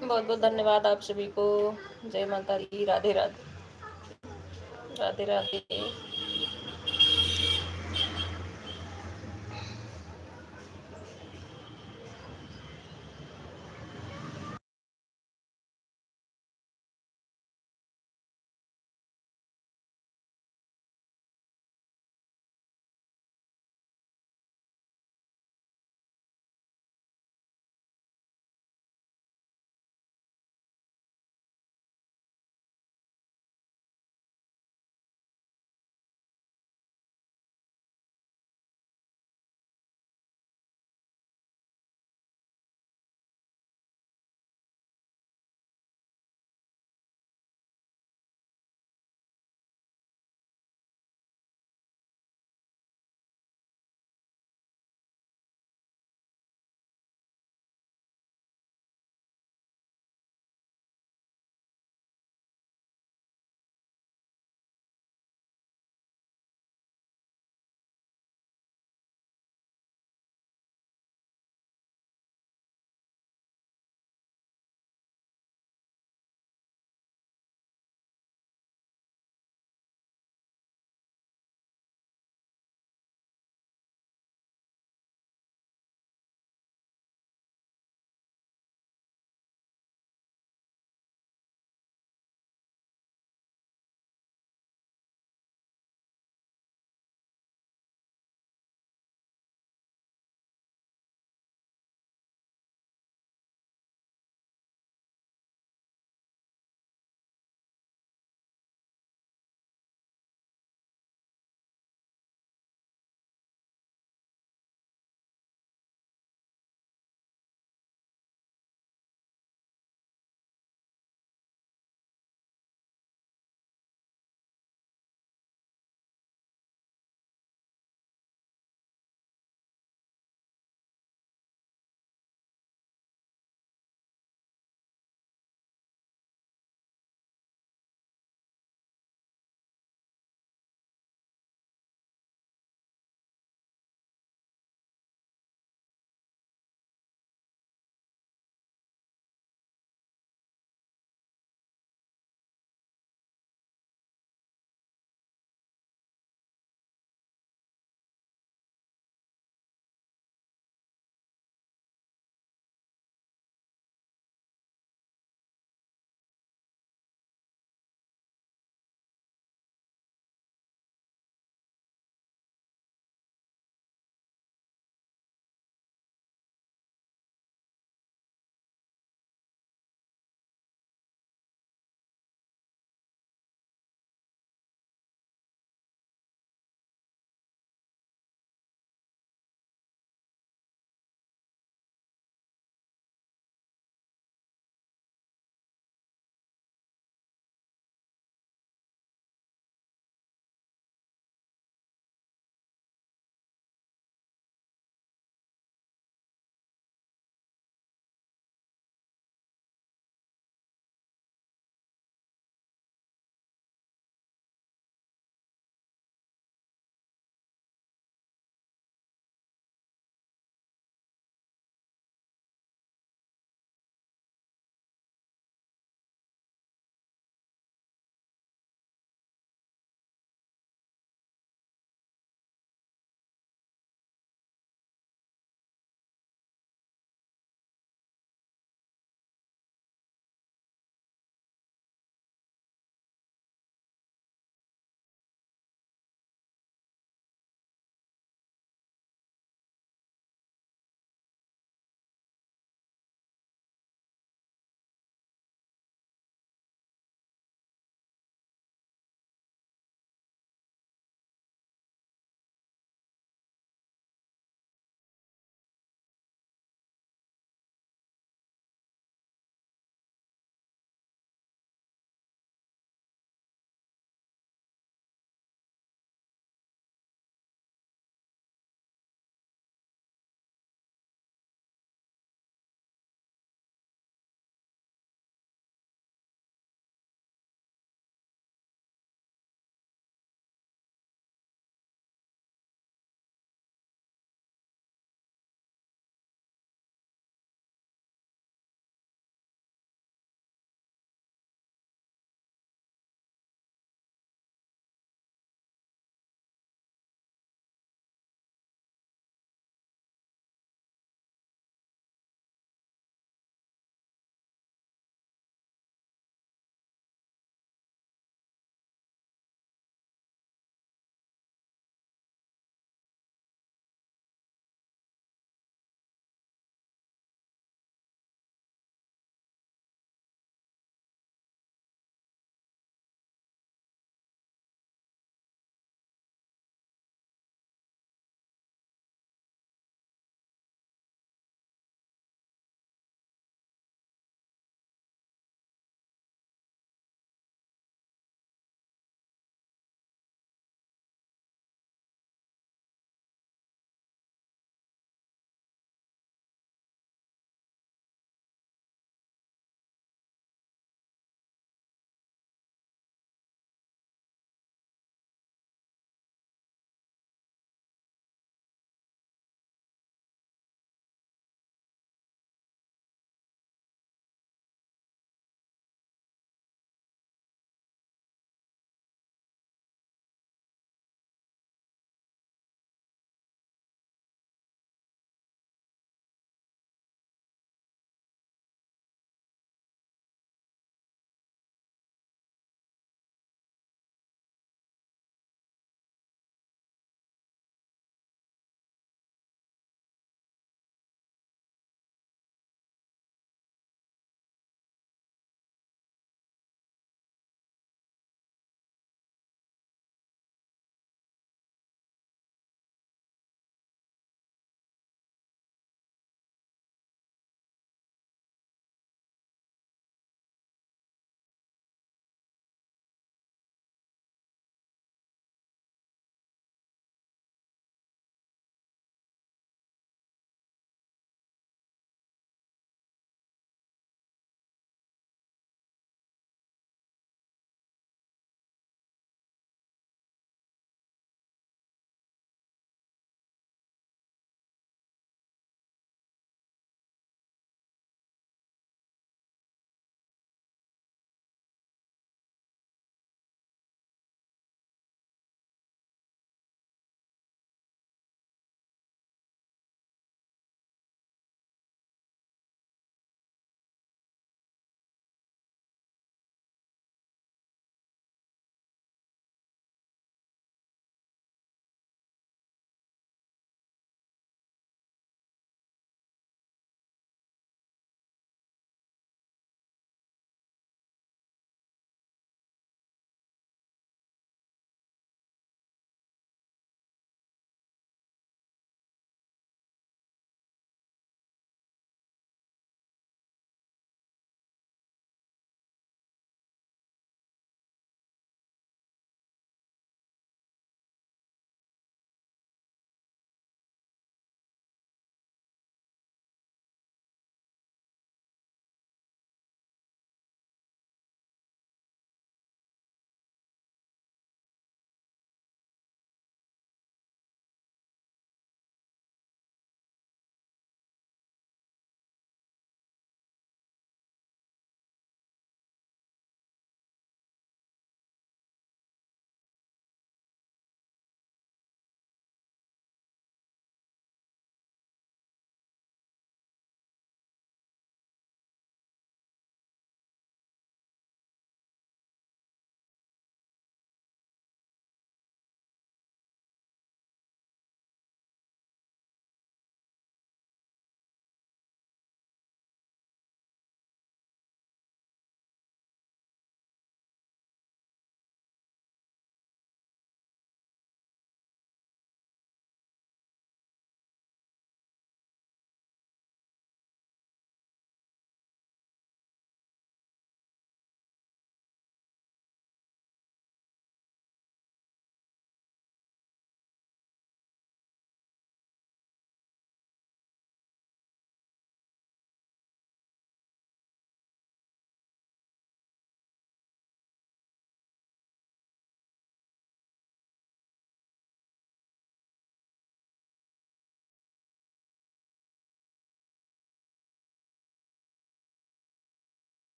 बहुत बहुत धन्यवाद आप सभी को। जय माता दी, राधे राधे, राधे राधे।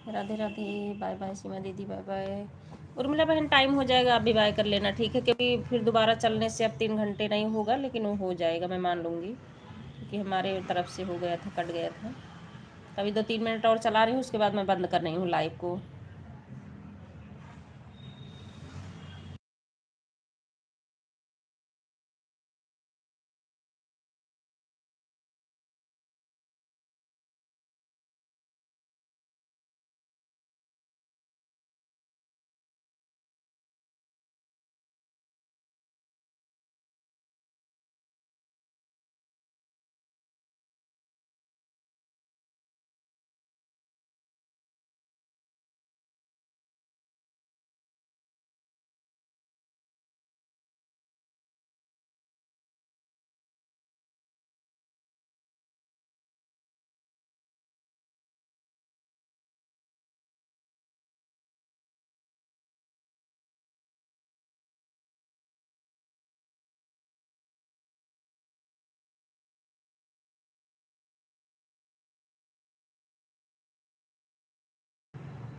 राधे राधे, बाय बाय सीमा दीदी, बाय बाय। उर्मिला बहन टाइम हो जाएगा, आप भी बाय कर लेना, ठीक है, क्योंकि फिर दोबारा चलने से अब 3 घंटे नहीं होगा, लेकिन वो हो जाएगा, मैं मान लूँगी, क्योंकि हमारे तरफ से हो गया था, कट गया था। अभी 2-3 मिनट और चला रही हूँ, उसके बाद मैं बंद कर रही हूँ लाइव को।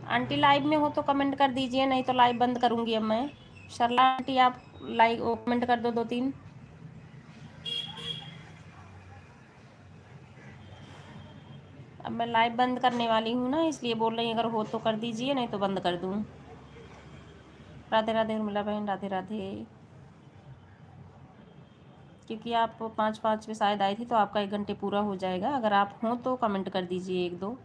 आंटी लाइव में हो तो कमेंट कर दीजिए, नहीं तो लाइव बंद करूँगी अब मैं। शर्ला आंटी आप लाइक कमेंट कर दो 2-3। अब मैं लाइव बंद करने वाली हूँ ना, इसलिए बोल रही, अगर हो तो कर दीजिए, नहीं तो बंद कर दूँ। राधे राधे उर्मिला बहन, राधे राधे। क्योंकि आप 5-5 पे शायद आई थी, तो आपका 1 घंटे पूरा हो जाएगा। अगर आप हों तो कमेंट कर दीजिए 1-2।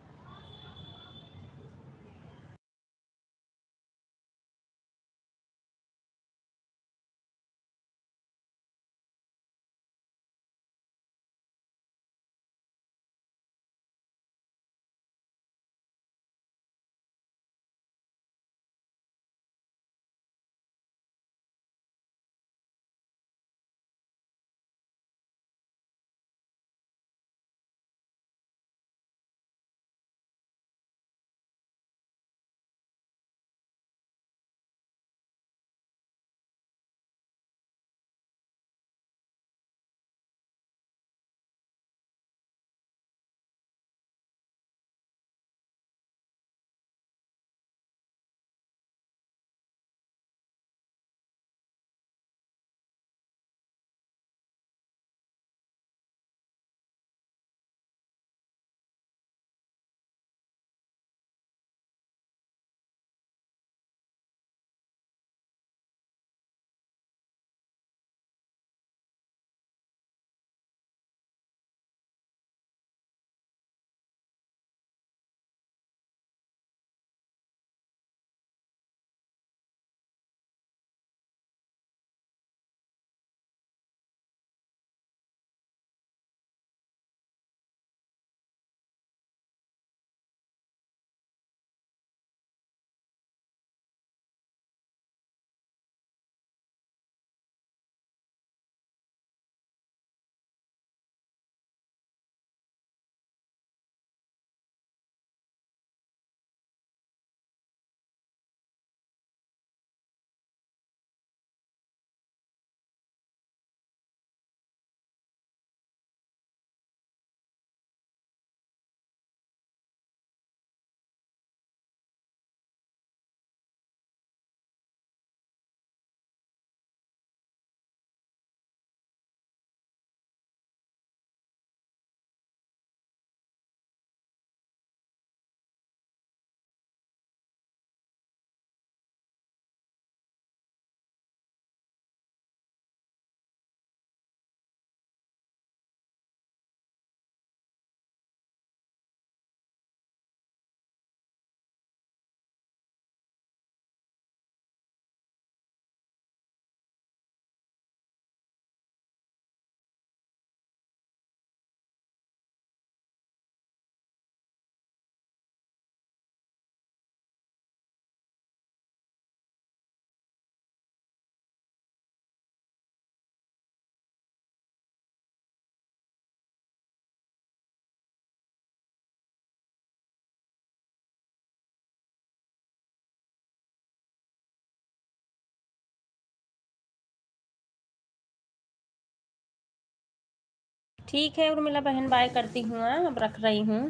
ठीक है उर्मिला बहन, बाय करती हूँ, अब रख रही हूँ।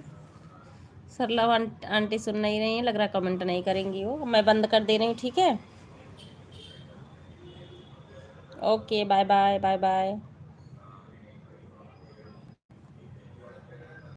सरला आंटी सुन नहीं रही है, लग रहा कमेंट नहीं करेंगी वो। मैं बंद कर दे रही हूँ, ठीक है। Okay, bye bye, bye bye.